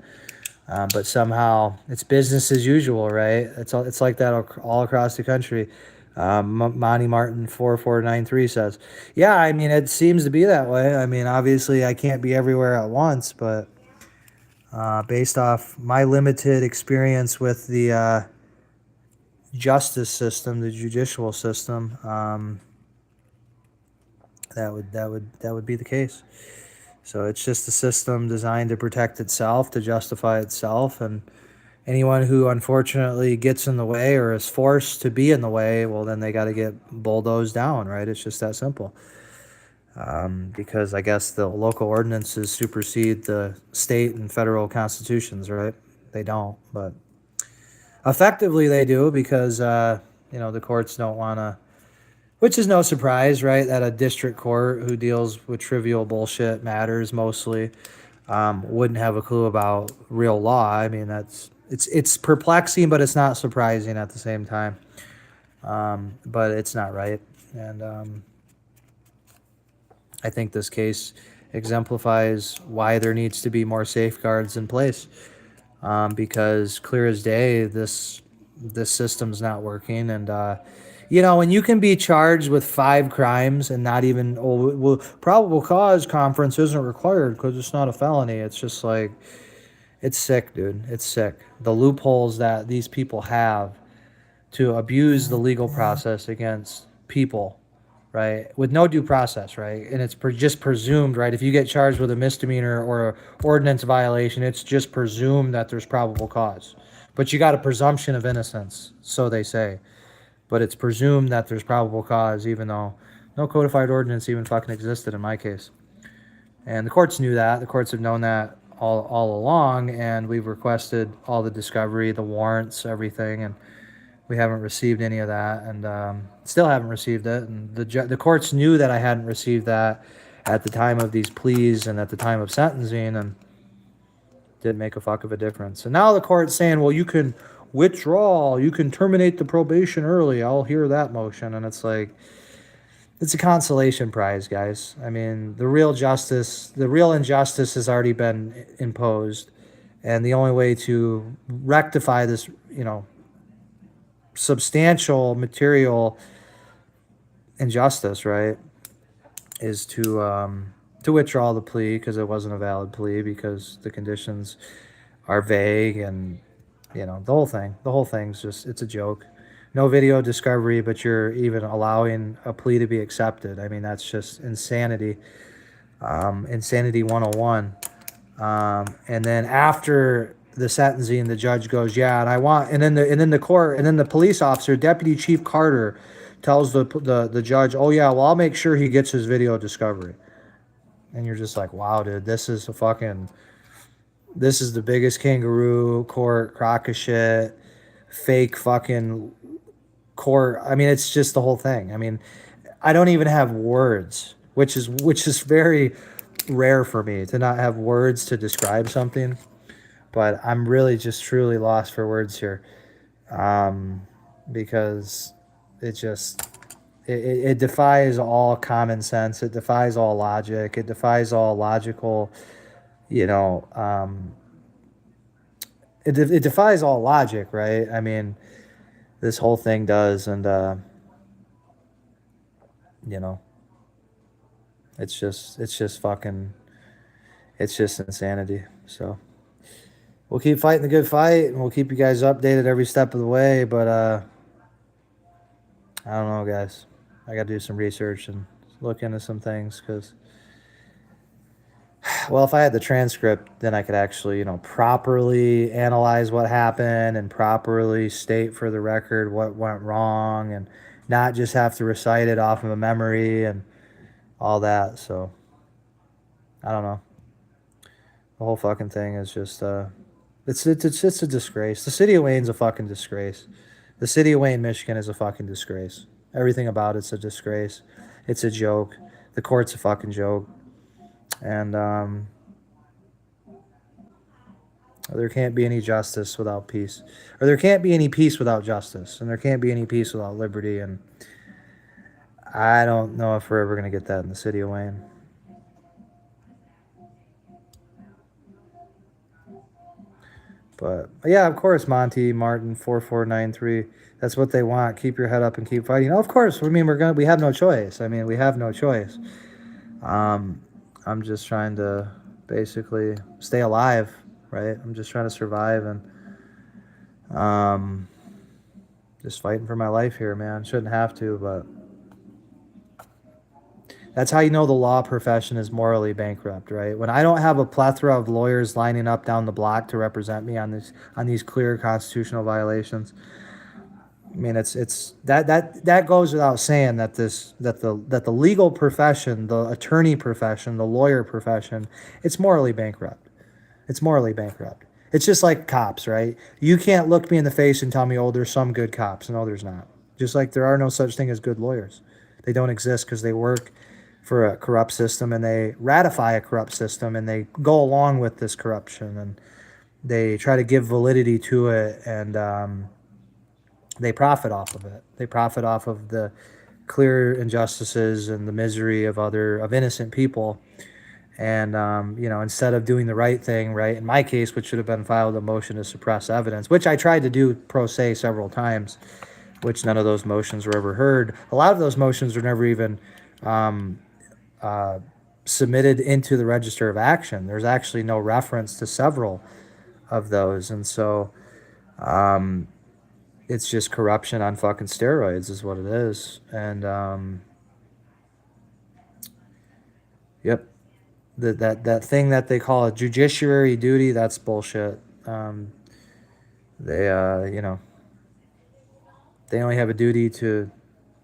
But somehow it's business as usual, right? It's like that all across the country. Monty Martin 4493 says, yeah, I mean, it seems to be that way. I mean, obviously I can't be everywhere at once, but based off my limited experience with the justice system, the judicial system, that would be the case. So it's just a system designed to protect itself, to justify itself, and anyone who unfortunately gets in the way or is forced to be in the way, well, then they got to get bulldozed down, right? It's just that simple. Because I guess the local ordinances supersede the state and federal constitutions, right? They don't, but effectively they do, because the courts don't want to, which is no surprise, right? That a district court who deals with trivial bullshit matters mostly wouldn't have a clue about real law. I mean, it's perplexing, but it's not surprising at the same time. But it's not right, and I think this case exemplifies why there needs to be more safeguards in place. Because clear as day, this system's not working, and when you can be charged with 5 crimes and not even, probable cause conference isn't required because it's not a felony. It's just like, it's sick, dude. It's sick. The loopholes that these people have to abuse the legal process against people, right, with no due process, right? And it's just presumed, right? If you get charged with a misdemeanor or a ordinance violation, it's just presumed that there's probable cause. But you got a presumption of innocence, so they say. But it's presumed that there's probable cause, even though no codified ordinance even fucking existed in my case. And the courts knew that. The courts have known that all along, and we've requested all the discovery, the warrants, everything, and we haven't received any of that, and still haven't received it. And the courts knew that I hadn't received that at the time of these pleas and at the time of sentencing, and Didn't make a fuck of a difference. And now the court's saying, well, you can withdraw, you can terminate the probation early. I'll hear that motion. And it's like, it's a consolation prize, guys. I mean, the real injustice has already been imposed. And the only way to rectify this, substantial material injustice, right, is to withdraw the plea because it wasn't a valid plea because the conditions are vague and the whole thing's just, it's a joke. No video discovery, but you're even allowing a plea to be accepted. I mean, that's just insanity. Insanity 101. And then after the sentencing, the judge goes, yeah, and then the court, and then the police officer, Deputy Chief Carter, tells the judge, oh yeah, well, I'll make sure he gets his video discovery. And you're just like, wow, dude, this is the biggest kangaroo court, crock of shit, fake fucking court. I mean, it's just the whole thing. I mean, I don't even have words, which is very rare for me to not have words to describe something. But I'm really just truly lost for words here, because it just it defies all common sense. It defies all logic. It defies all logical, it defies all logic, right? I mean, this whole thing does, and it's just fucking, it's just insanity. So we'll keep fighting the good fight, and we'll keep you guys updated every step of the way. But I don't know, guys. I got to do some research and look into some things because, well, if I had the transcript, then I could actually, properly analyze what happened and properly state for the record what went wrong and not just have to recite it off of a memory and all that. So I don't know. The whole fucking thing is just, it's just a disgrace. The city of Wayne's a fucking disgrace. The city of Wayne, Michigan is a fucking disgrace. Everything about it's a disgrace. It's a joke. The court's a fucking joke. And there can't be any justice without peace. Or there can't be any peace without justice. And there can't be any peace without liberty. And I don't know if we're ever going to get that in the city of Wayne. But yeah, of course, Monty Martin 4493. That's what they want. Keep your head up and keep fighting. Of course, I mean we have no choice. I mean, we have no choice. I'm just trying to basically stay alive, right? I'm just trying to survive and just fighting for my life here, man. Shouldn't have to, but that's how you know the law profession is morally bankrupt, right? When I don't have a plethora of lawyers lining up down the block to represent me on these clear constitutional violations. I mean, it's that goes without saying that the legal profession, the attorney profession, the lawyer profession, it's morally bankrupt. It's morally bankrupt. It's just like cops, right? You can't look me in the face and tell me, oh, there's some good cops. No, there's not. Just like there are no such thing as good lawyers. They don't exist because they work for a corrupt system and they ratify a corrupt system and they go along with this corruption and they try to give validity to it and they profit off of it. They profit off of the clear injustices and the misery of innocent people. And, instead of doing the right thing, right, in my case, which should have been filed a motion to suppress evidence, which I tried to do pro se several times, which none of those motions were ever heard. A lot of those motions were never even submitted into the Register of Action. There's actually no reference to several of those. And so it's just corruption on fucking steroids is what it is. And yep. That thing that they call a judiciary duty, that's bullshit. They they only have a duty to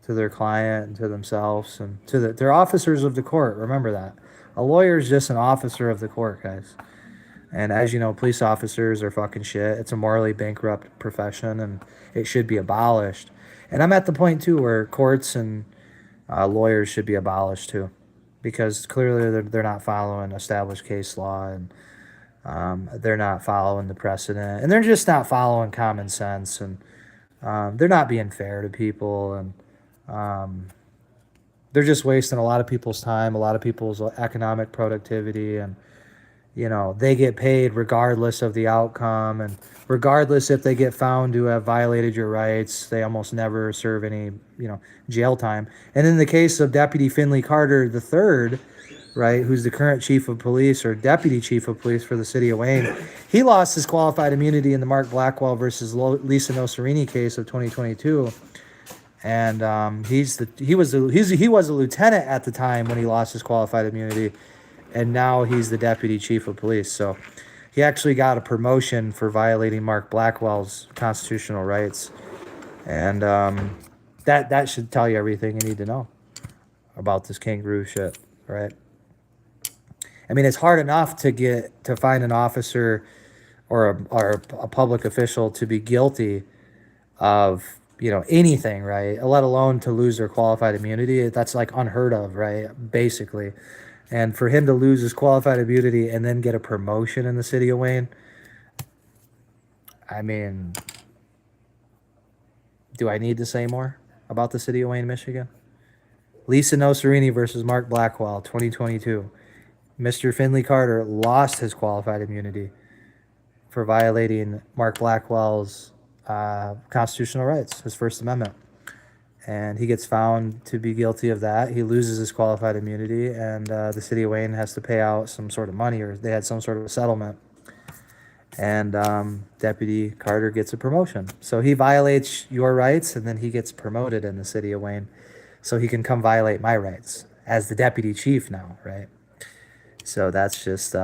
their client and to themselves and they're officers of the court. Remember that. A lawyer is just an officer of the court, guys. And as you know, police officers are fucking shit. It's a morally bankrupt profession and it should be abolished. And I'm at the point too where courts and lawyers should be abolished too, because clearly they're not following established case law and They're not following the precedent, and they're just not following common sense, and they're not being fair to people, and they're just wasting a lot of people's time, a lot of people's economic productivity, and they get paid regardless of the outcome, and regardless if they get found to have violated your rights, they almost never serve any, jail time. And in the case of Deputy Finley Carter the third, right, who's the current chief of police or deputy chief of police for the city of Wayne, he lost his qualified immunity in the Mark Blackwell versus Lisa Nocerini case of 2022. And he was a lieutenant at the time when he lost his qualified immunity, and now he's the deputy chief of police. So he actually got a promotion for violating Mark Blackwell's constitutional rights, and that should tell you everything you need to know about this kangaroo shit, right? I mean, it's hard enough to find an officer or a public official to be guilty of anything, right? Let alone to lose their qualified immunity. That's like unheard of, right? Basically. And for him to lose his qualified immunity and then get a promotion in the city of Wayne, I mean, do I need to say more about the city of Wayne, Michigan? Lisa Nocerini versus Mark Blackwell, 2022. Mr. Finley Carter lost his qualified immunity for violating Mark Blackwell's constitutional rights, his First Amendment. And he gets found to be guilty of that. He loses his qualified immunity, and the city of Wayne has to pay out some sort of money, or they had some sort of a settlement. And Deputy Carter gets a promotion. So he violates your rights, and then he gets promoted in the city of Wayne. So he can come violate my rights as the deputy chief now, right? So that's just,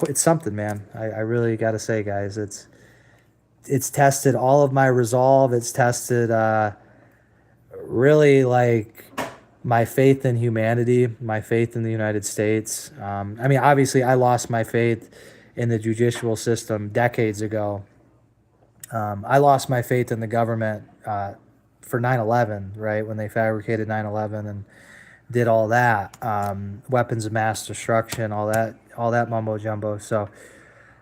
it's something, man. I really got to say, guys, it's tested all of my resolve. It's tested really like my faith in humanity, my faith in the United States. I mean, obviously, I lost my faith in the judicial system decades ago. I lost my faith in the government for 9/11, right, when they fabricated 9/11 and did all that, weapons of mass destruction, all that mumbo jumbo. So,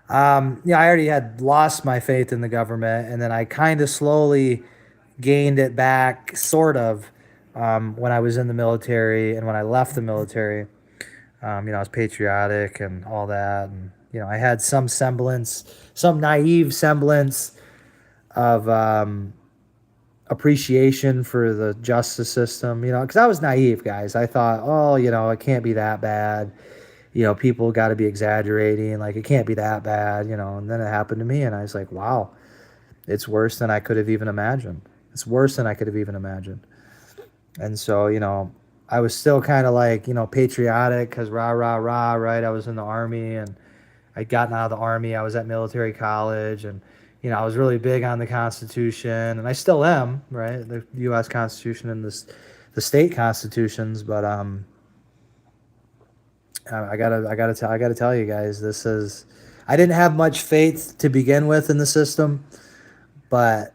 I already had lost my faith in the government, and then I kind of slowly gained it back, sort of, when I was in the military and when I left the military. I was patriotic and all that, and I had some semblance, some naive semblance of appreciation for the justice system, because I was naive, guys. I thought, oh, it can't be that bad. People got to be exaggerating. Like, it can't be that bad, and then it happened to me, and I was like, wow, it's worse than I could have even imagined. It's worse than I could have even imagined. And so, I was still kind of like, patriotic because rah, rah, rah, right? I was in the Army, and I'd gotten out of the Army. I was at military college, and I was really big on the Constitution, and I still am, right? The U.S. Constitution and the state constitutions. But I gotta tell you guys, I didn't have much faith to begin with in the system, but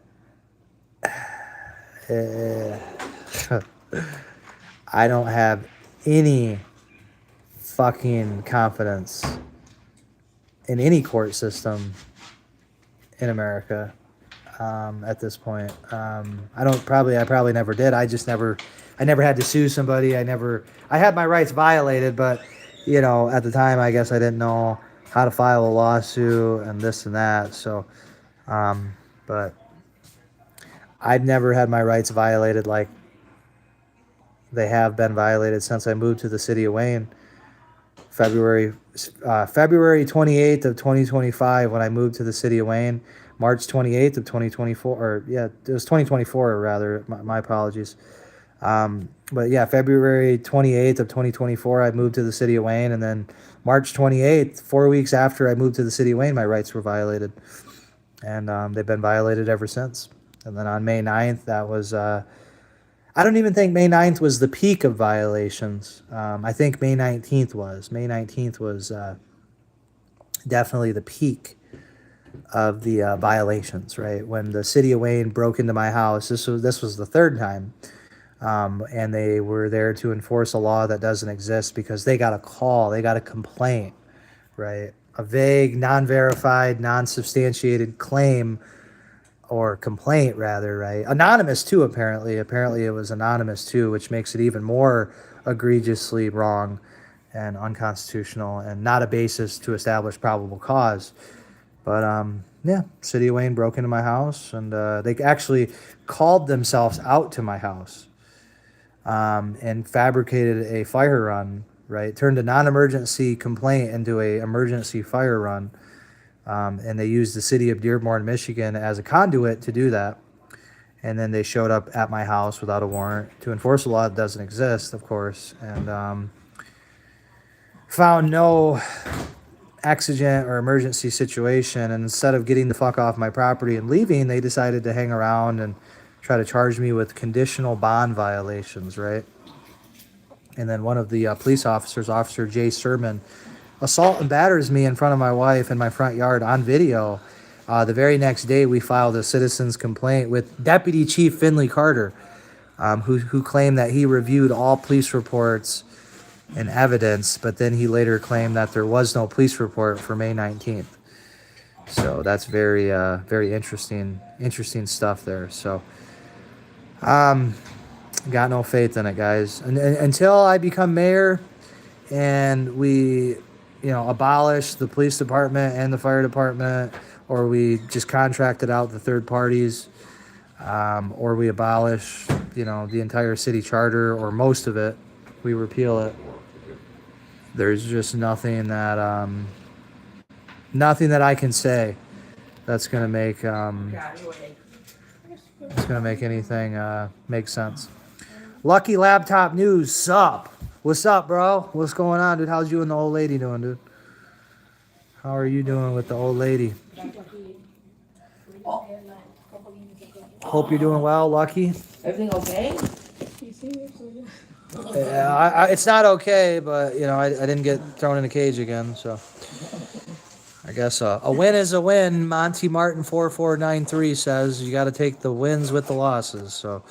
I don't have any fucking confidence in any court system in America at this point. I probably never did. I never had to sue somebody. I had my rights violated, but at the time, I guess I didn't know how to file a lawsuit and this and that. So, but I've never had my rights violated like they have been violated since I moved to the city of Wayne. February 28th of 2025 when I moved to the city of Wayne. March 28th of 2024, or yeah, it was 2024 rather. My apologies. But yeah, February 28th of 2024, I moved to the city of Wayne, and then March 28th, 4 weeks after I moved to the city of Wayne, my rights were violated, and they've been violated ever since. And then on May 9th, that was, I don't even think May 9th was the peak of violations. I think May 19th was. May 19th was definitely the peak of the violations, right? When the city of Wayne broke into my house, this was the third time, and they were there to enforce a law that doesn't exist because they got a call, they got a complaint, right? a vague, non-verified, non-substantiated claim or complaint, rather, right? Anonymous too, apparently. Apparently, it was anonymous too, which makes it even more egregiously wrong and unconstitutional, and not a basis to establish probable cause. But yeah, City of Wayne broke into my house, and they actually called themselves out to my house and fabricated a fire run. Right, turned a non-emergency complaint into a emergency fire run, and they used the city of Dearborn, Michigan, as a conduit to do that. And then they showed up at my house without a warrant to enforce a law that doesn't exist, of course, and found no exigent or emergency situation. And instead of getting the fuck off my property and leaving, they decided to hang around and try to charge me with conditional bond violations, right? And then one of the police officers, Officer Jay Sermon, assault and batters me in front of my wife in my front yard on video. The very next day, we filed a citizen's complaint with Deputy Chief Finley Carter, who claimed that he reviewed all police reports and evidence, but then he later claimed that there was no police report for May 19th. So that's very, very interesting stuff there. So, got no faith in it, guys. And until I become mayor and we, abolish the police department and the fire department, or we just contracted out the third parties, or we abolish, the entire city charter or most of it, we repeal it. There's just nothing that I can say that's gonna make anything make sense. Lucky Laptop News, sup? What's up, bro? What's going on, dude? How's you and the old lady doing, dude? How are you doing with the old lady? Hope you're doing well, Lucky. Everything okay? Yeah, it's not okay, but I didn't get thrown in a cage again, so I guess a win is a win. Monty Martin 4493 says you got to take the wins with the losses, so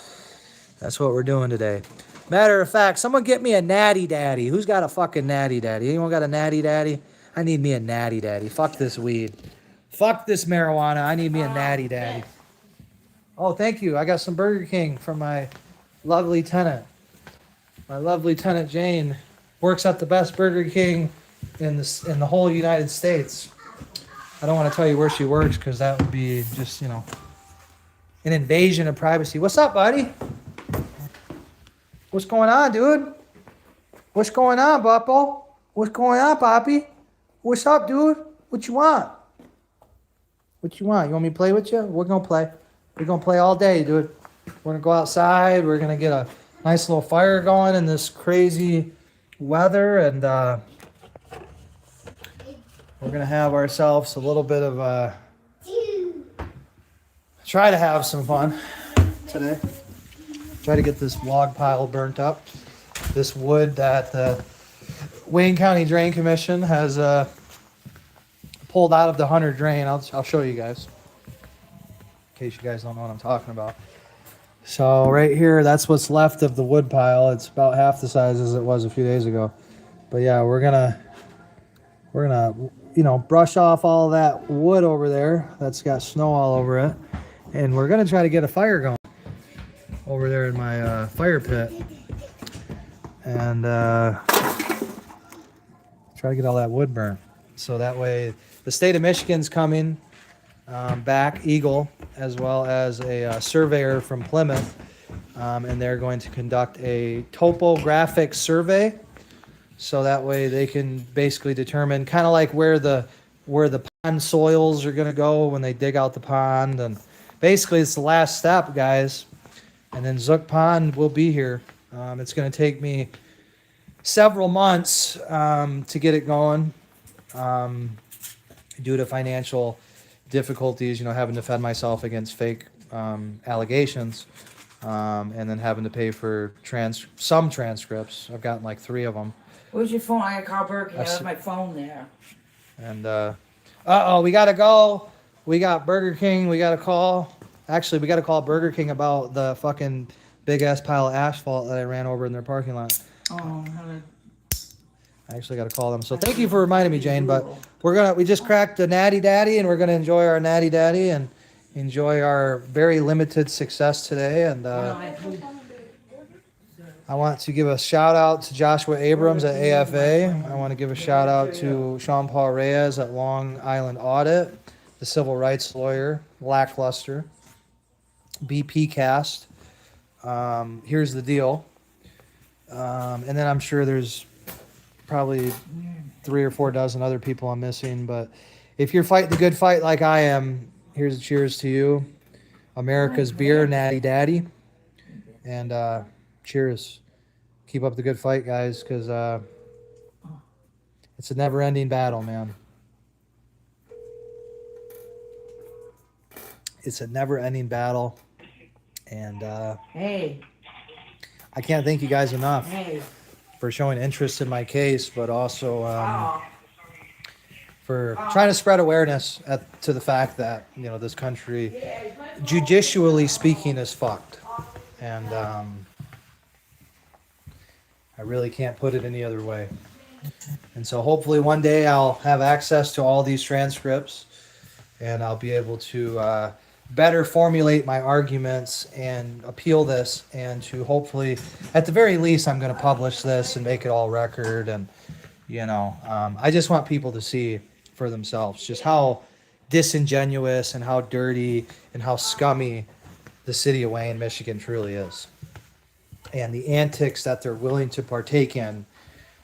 that's what we're doing today. Matter of fact, someone get me a natty daddy. Who's got a fucking natty daddy? Anyone got a natty daddy? I need me a natty daddy. Fuck this weed. Fuck this marijuana. I need me a natty daddy. Oh, thank you. I got some Burger King from my lovely tenant. My lovely tenant Jane works at the best Burger King in the whole United States. I don't want to tell you where she works because that would be just, an invasion of privacy. What's up, buddy? What's going on, dude? What's going on, Buppo? What's going on, Poppy? What's up, dude? What you want? What you want? You want me to play with you? We're going to play. We're going to play all day, dude. We're going to go outside. We're going to get a nice little fire going in this crazy weather. And we're going to have ourselves a little bit of try to have some fun today. Try to get this log pile burnt up. This wood that the Wayne County Drain Commission has pulled out of the Hunter Drain. I'll show you guys, in case you guys don't know what I'm talking about. So right here, that's what's left of the wood pile. It's about half the size as it was a few days ago. But yeah, we're gonna brush off all that wood over there that's got snow all over it, and we're gonna try to get a fire going over there in my fire pit, and try to get all that wood burnt. So that way, the state of Michigan's coming back, Eagle, as well as a surveyor from Plymouth, and they're going to conduct a topographic survey. So that way they can basically determine kind of like where the pond soils are going to go when they dig out the pond, and basically it's the last step, guys. And then Zook Pond will be here. It's going to take me several months to get it going due to financial difficulties, having to defend myself against fake allegations, and then having to pay for some transcripts. I've gotten like 3 of them. Where's your phone? I gotta call Burger King. I left my phone there. And we gotta go. We got Burger King. We gotta call. Actually, we gotta call Burger King about the fucking big ass pile of asphalt that I ran over in their parking lot. Oh, I actually got to call them. So thank you for reminding me, Jane. But we just cracked a Natty Daddy, and we're gonna enjoy our Natty Daddy and enjoy our very limited success today. And I want to give a shout out to Joshua Abrams at AFA. I want to give a shout out to Sean Paul Reyes at Long Island Audit, the civil rights lawyer, lackluster. BP Cast. Here's the deal. And then I'm sure there's probably 3 or 4 dozen other people I'm missing. But if you're fighting the good fight like I am, here's a cheers to you. America's beer, Natty Daddy. And cheers. Keep up the good fight, guys, because it's a never-ending battle, man. It's a never-ending battle. And Hey. I can't thank you guys enough Hey. for showing interest in my case, but also for trying to spread awareness to the fact that, you know, this country, judicially speaking, is fucked. And I really can't put it any other way. And so hopefully one day I'll have access to all these transcripts and I'll be able to better formulate my arguments and appeal this, and to hopefully, at the very least, I'm going to publish this and make it all record. And, you know, I just want people to see for themselves just how disingenuous and how dirty and how scummy the city of Wayne, Michigan truly is. And the antics that they're willing to partake in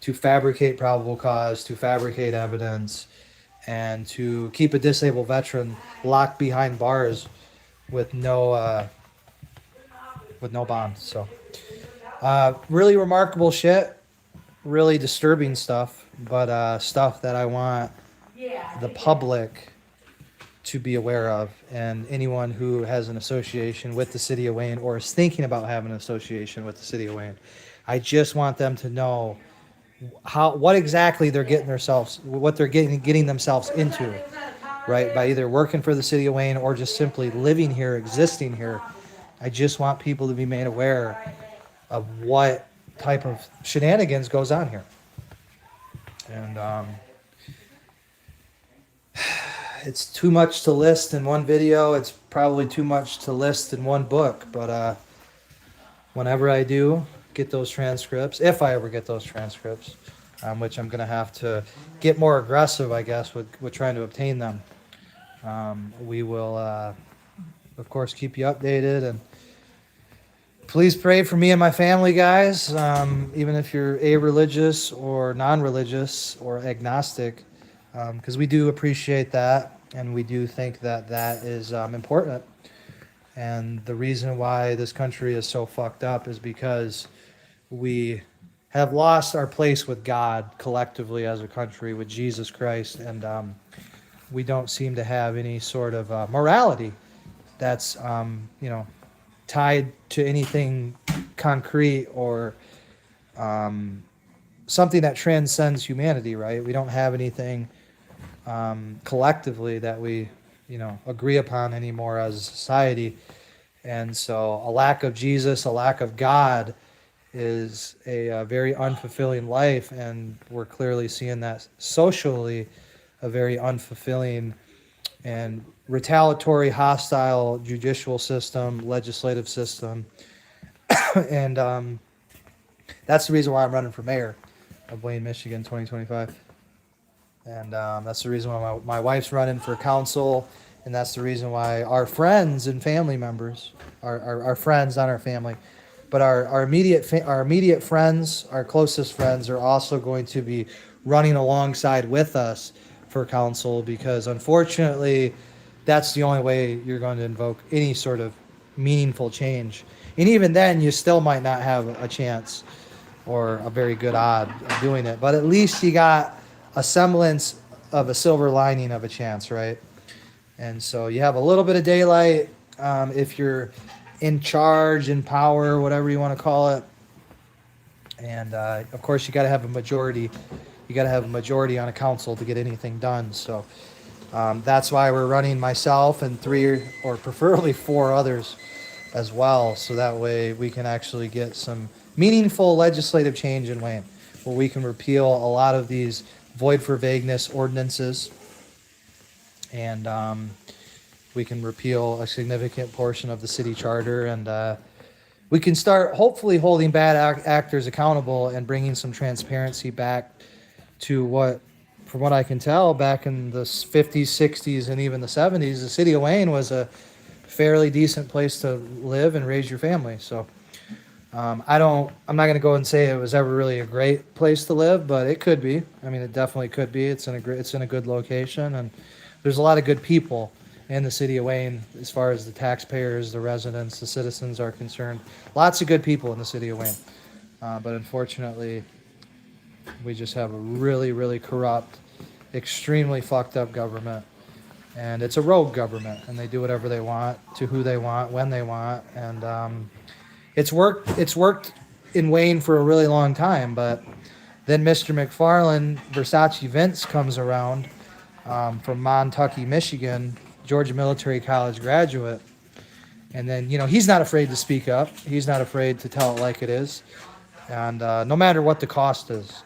to fabricate probable cause, to fabricate evidence, and to keep a disabled veteran locked behind bars with no bond. So really remarkable shit, really disturbing stuff, but stuff that I want the public to be aware of, and anyone who has an association with the city of Wayne or is thinking about having an association with the city of Wayne. I just want them to know what exactly they're getting themselves into, right? By either working for the city of Wayne or just simply living here, existing here. I just want people to be made aware of what type of shenanigans goes on here. And it's too much to list in one video. It's probably too much to list in one book. But whenever I do get those transcripts, if I ever get those transcripts, which I'm going to have to get more aggressive, I guess, with trying to obtain them, we will, of course, keep you updated. And please pray for me and my family, guys, even if you're a-religious or non-religious or agnostic, because we do appreciate that, and we do think that that is important. And the reason why this country is so fucked up is because we have lost our place with God collectively as a country, with Jesus Christ, and we don't seem to have any sort of morality that's tied to anything concrete or something that transcends humanity, right? We don't have anything collectively that we agree upon anymore as a society. And so a lack of Jesus, a lack of God is a very unfulfilling life, and we're clearly seeing that socially, a very unfulfilling and retaliatory, hostile judicial system, legislative system. And that's the reason why I'm running for mayor of Wayne, Michigan, 2025. And that's the reason why my wife's running for council, and that's the reason why our friends and family members, our friends, not our family, but our immediate friends, our closest friends, are also going to be running alongside with us for council, because unfortunately, that's the only way you're going to invoke any sort of meaningful change. And even then, you still might not have a chance or a very good odd of doing it, but at least you got a semblance of a silver lining of a chance, right? And so you have a little bit of daylight if you're in charge, in power, whatever you want to call it. And of course, you got to have a majority. You got to have a majority on a council to get anything done. So that's why we're running myself and 3 or preferably 4 others as well. So that way we can actually get some meaningful legislative change in Wayne. where we can repeal a lot of these void for vagueness ordinances, and we can repeal a significant portion of the city charter, and we can start hopefully holding bad actors accountable and bringing some transparency back to what, from what I can tell, back in the 50s, 60s, and even the 70s, the city of Wayne was a fairly decent place to live and raise your family. So I'm not going to go and say it was ever really a great place to live, but it could be. I mean, it definitely could be. It's in a good location, and there's a lot of good people in the city of Wayne as far as the taxpayers, the residents, the citizens are concerned. Lots of good people in the city of Wayne. But unfortunately, we just have a really, really corrupt, extremely fucked up government. And it's a rogue government, and they do whatever they want, to who they want, when they want. And it's worked in Wayne for a really long time, but then Mr. McFarland, Versace Vince, comes around from Montucky, Michigan, Georgia Military College graduate. And then, he's not afraid to speak up. He's not afraid to tell it like it is. And no matter what the cost is.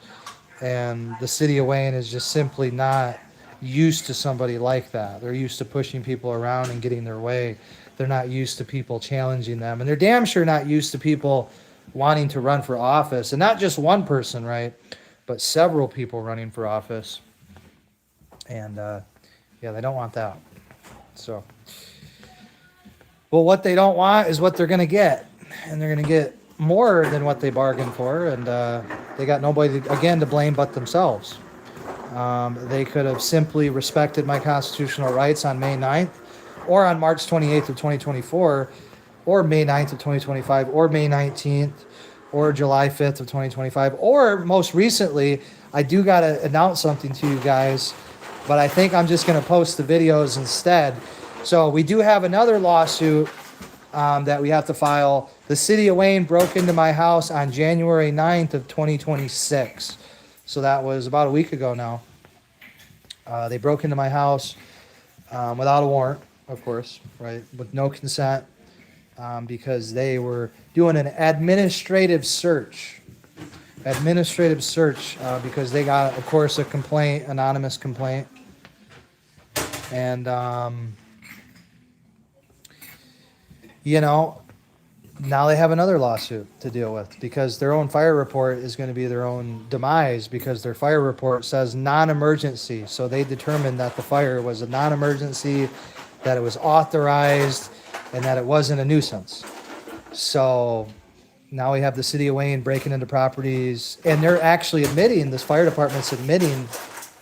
And the city of Wayne is just simply not used to somebody like that. They're used to pushing people around and getting their way. They're not used to people challenging them. And they're damn sure not used to people wanting to run for office. And not just one person, right? But several people running for office. And they don't want that. So, well, what they don't want is what they're going to get. And they're going to get more than what they bargained for. And they got nobody, to blame but themselves. They could have simply respected my constitutional rights on May 9th, or on March 28th of 2024, or May 9th of 2025, or May 19th, or July 5th of 2025, or most recently, I do got to announce something to you guys, but I think I'm just going to post the videos instead. So we do have another lawsuit that we have to file. The city of Wayne broke into my house on January 9th of 2026. So that was about a week ago now. They broke into my house without a warrant, of course, right? With no consent, because they were doing an administrative search. Because they got, of course, a complaint, anonymous complaint. And, now they have another lawsuit to deal with because their own fire report is going to be their own demise because their fire report says non-emergency. So they determined that the fire was a non-emergency, that it was authorized, and that it wasn't a nuisance. So now we have the city of Wayne breaking into properties, and they're actually admitting, this fire department's admitting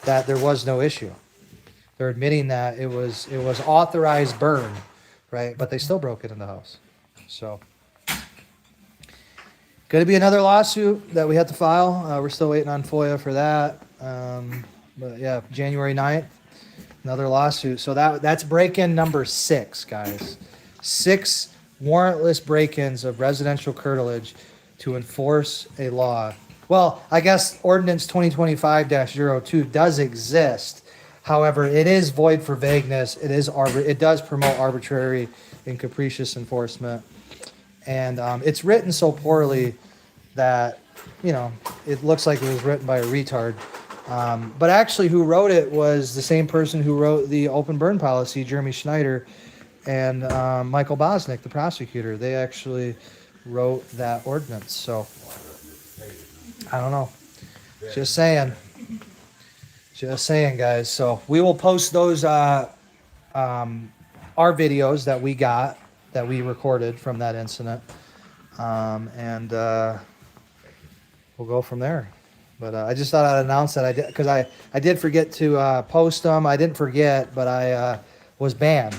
that there was no issue. They're admitting that it was authorized burn, right? But they still broke it in the house. So going to be another lawsuit that we have to file. We're still waiting on FOIA for that. But yeah, January 9th, another lawsuit. So that's break-in number 6, guys. 6 warrantless break-ins of residential curtilage to enforce a law. Well, I guess Ordinance 2025-02 does exist. However, it is void for vagueness. It does promote arbitrary and capricious enforcement. And it's written so poorly that, it looks like it was written by a retard. But actually who wrote it was the same person who wrote the open burn policy, Jeremy Schneider, and Michael Bosnick, the prosecutor. They actually wrote that ordinance. So, I don't know. Just saying, guys. So we will post those, our videos that we recorded from that incident. And we'll go from there. But I just thought I'd announce that because I did forget to post them. I didn't forget, but I was banned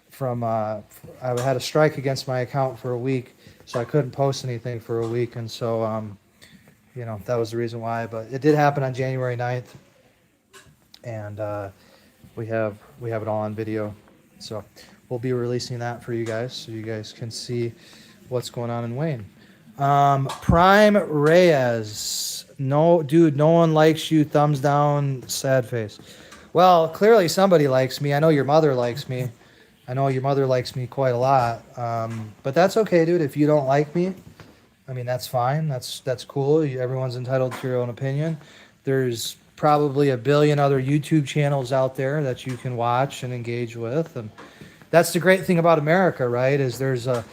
from, I had a strike against my account for a week, so I couldn't post anything for a week. And so, that was the reason why. But it did happen on January 9th. And we have it all on video. So we'll be releasing that for you guys so you guys can see what's going on in Wayne. Prime Reyes. No, dude, no one likes you. Thumbs down, sad face. Well, clearly somebody likes me. I know your mother likes me. I know your mother likes me quite a lot. But that's okay, dude. If you don't like me, I mean, that's fine. That's cool. Everyone's entitled to your own opinion. There's probably a billion other YouTube channels out there that you can watch and engage with, and that's the great thing about America, right? Is there's a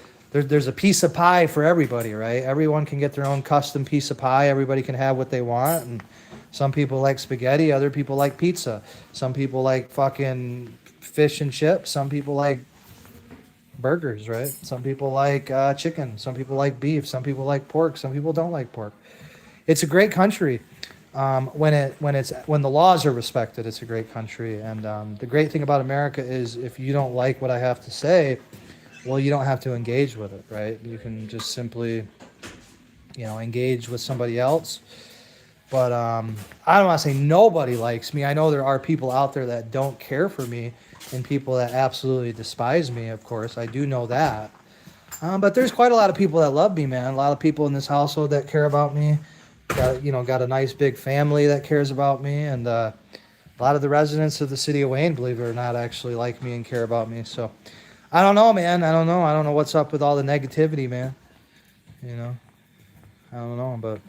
piece of pie for everybody, right? Everyone can get their own custom piece of pie. Everybody can have what they want, and some people like spaghetti, other people like pizza. Some people like fucking fish and chips. Some people like burgers, right? Some people like chicken. Some people like beef. Some people like pork. Some people don't like pork. It's a great country. When the laws are respected, it's a great country. And the great thing about America is if you don't like what I have to say, well, you don't have to engage with it, right? You can just simply, engage with somebody else. But I don't want to say nobody likes me. I know there are people out there that don't care for me and people that absolutely despise me, of course. I do know that. But there's quite a lot of people that love me, man. A lot of people in this household that care about me. Got a nice big family that cares about me. And a lot of the residents of the city of Wayne, believe it or not, actually like me and care about me. So I don't know, man. I don't know. I don't know what's up with all the negativity, man. I don't know, but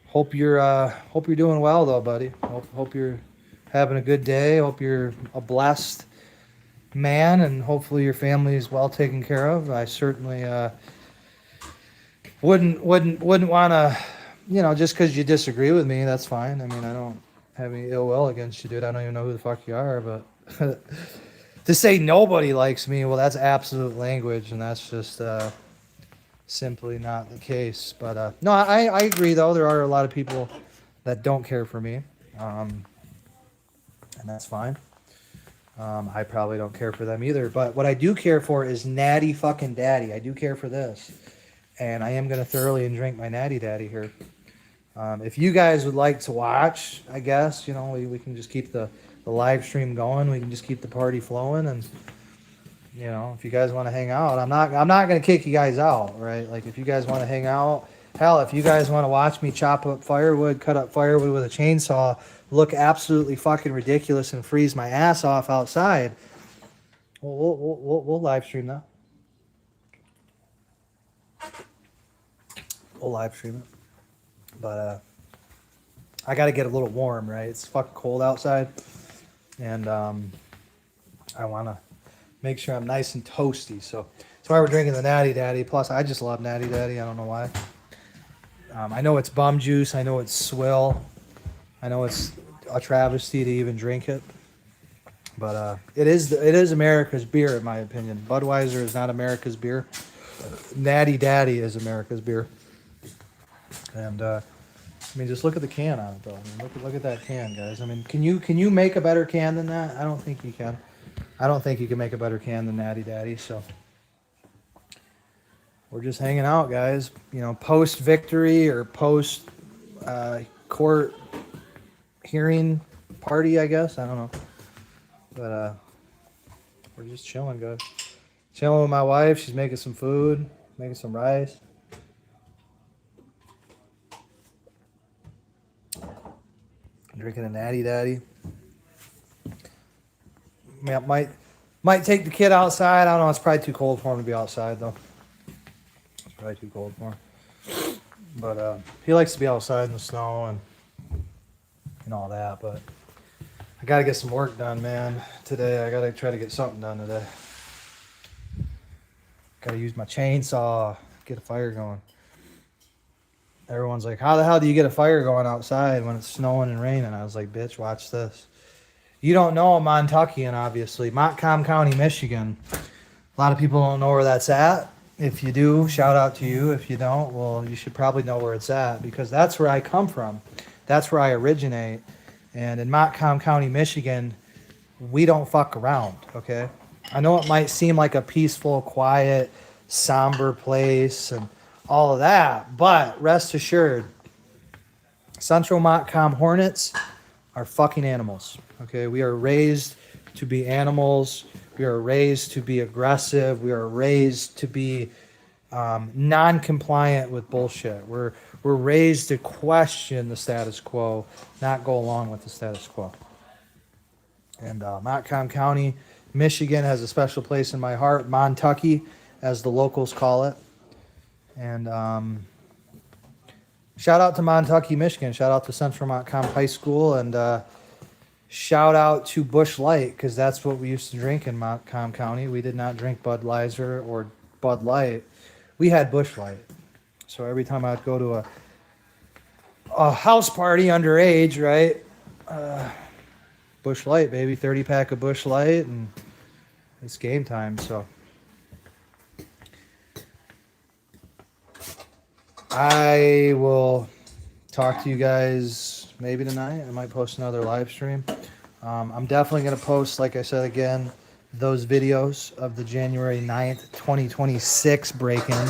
hope you're doing well though, buddy. Hope you're having a good day. Hope you're a blessed man, and hopefully your family is well taken care of. I certainly wouldn't want to, just because you disagree with me, that's fine. I mean, I don't have any ill will against you, dude. I don't even know who the fuck you are, but to say nobody likes me, well, that's absolute language, and that's just simply not the case. But no, I agree though. There are a lot of people that don't care for me, and that's fine. I probably don't care for them either. But what I do care for is Natty fucking Daddy. I do care for this, and I am gonna thoroughly and drink my Natty Daddy here. If you guys would like to watch, I guess we can just keep the live stream going. We can just keep the party flowing, and if you guys want to hang out, I'm not gonna kick you guys out, right? Like if you guys want to hang out, hell, if you guys want to watch me chop up firewood, cut up firewood with a chainsaw, look absolutely fucking ridiculous and freeze my ass off outside, we'll live stream that. We'll live stream it, but I got to get a little warm, right? It's fucking cold outside, and I want to make sure I'm nice and toasty. So that's why we're drinking the Natty Daddy. Plus, I just love Natty Daddy. I don't know why. I know it's bum juice. I know it's swill. I know it's a travesty to even drink it. But it is America's beer, in my opinion. Budweiser is not America's beer. Natty Daddy is America's beer. And just look at the can on it, though. Look at that can, guys. Can you make a better can than that? I don't think you can. I don't think you can make a better can than Natty Daddy. So we're just hanging out, guys. Post victory or post court hearing party, I guess. I don't know. But we're just chilling, guys. Chilling with my wife. She's making some food, making some rice. Drinking a Natty Daddy. Might take the kid outside. I don't know. It's probably too cold for him to be outside, though. It's probably too cold for him. But he likes to be outside in the snow and all that. But I got to get some work done, man. Today, I got to try to get something done today. Got to use my chainsaw, get a fire going. Everyone's like, how the hell do you get a fire going outside when it's snowing and raining? I was like, bitch, watch this. You don't know I'm Montuckian, obviously. Montcalm County, Michigan. A lot of people don't know where that's at. If you do, shout out to you. If you don't, well, you should probably know where it's at because that's where I come from. That's where I originate. And in Montcalm County, Michigan, we don't fuck around, okay? I know it might seem like a peaceful, quiet, somber place and all of that, but rest assured, Central Montcalm Hornets are fucking animals, okay? We are raised to be animals. We are raised to be aggressive. We are raised to be non-compliant with bullshit. We're raised to question the status quo, not go along with the status quo. And Montcalm County, Michigan has a special place in my heart. Montucky, as the locals call it. And shout out to Montucky, Michigan. Shout out to Central Montcalm High School. And shout out to Busch Light, because that's what we used to drink in Montcalm County. We did not drink Budweiser or Bud Light. We had Busch Light. So every time I'd go to a house party underage, right? Busch Light, baby. 30-pack of Busch Light, and it's game time. So I will talk to you guys maybe tonight. I might post another live stream. I'm definitely going to post, like I said again, those videos of the January 9th, 2026 break-in.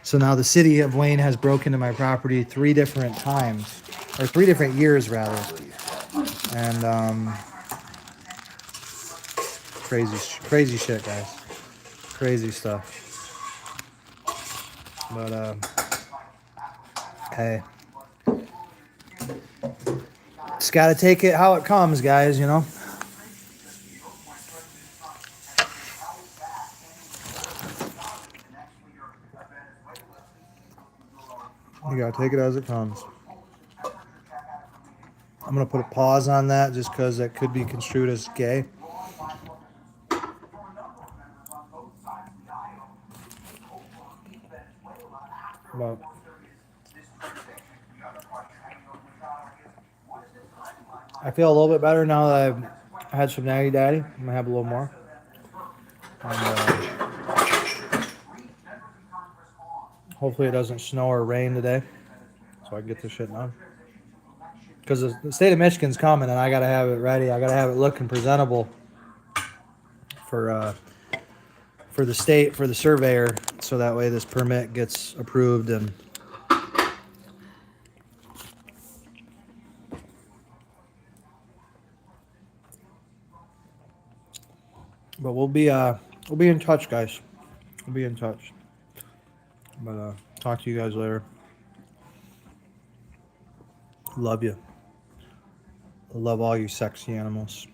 So now the city of Wayne has broken into my property 3 different times, or 3 different years rather. And crazy shit, guys. Crazy stuff. But hey, just gotta take it how it comes, guys, you know. You gotta take it as it comes. I'm gonna put a pause on that just because that could be construed as gay. But I feel a little bit better now that I've had some Natty Daddy. I'm gonna have a little more. And, hopefully it doesn't snow or rain today, so I can get this shit done. Because the state of Michigan's coming, and I gotta have it ready. I gotta have it looking presentable for the state, for the surveyor, so that way this permit gets approved. And but we'll be in touch, guys. We'll be in touch. But talk to you guys later. Love you. I love all you sexy animals.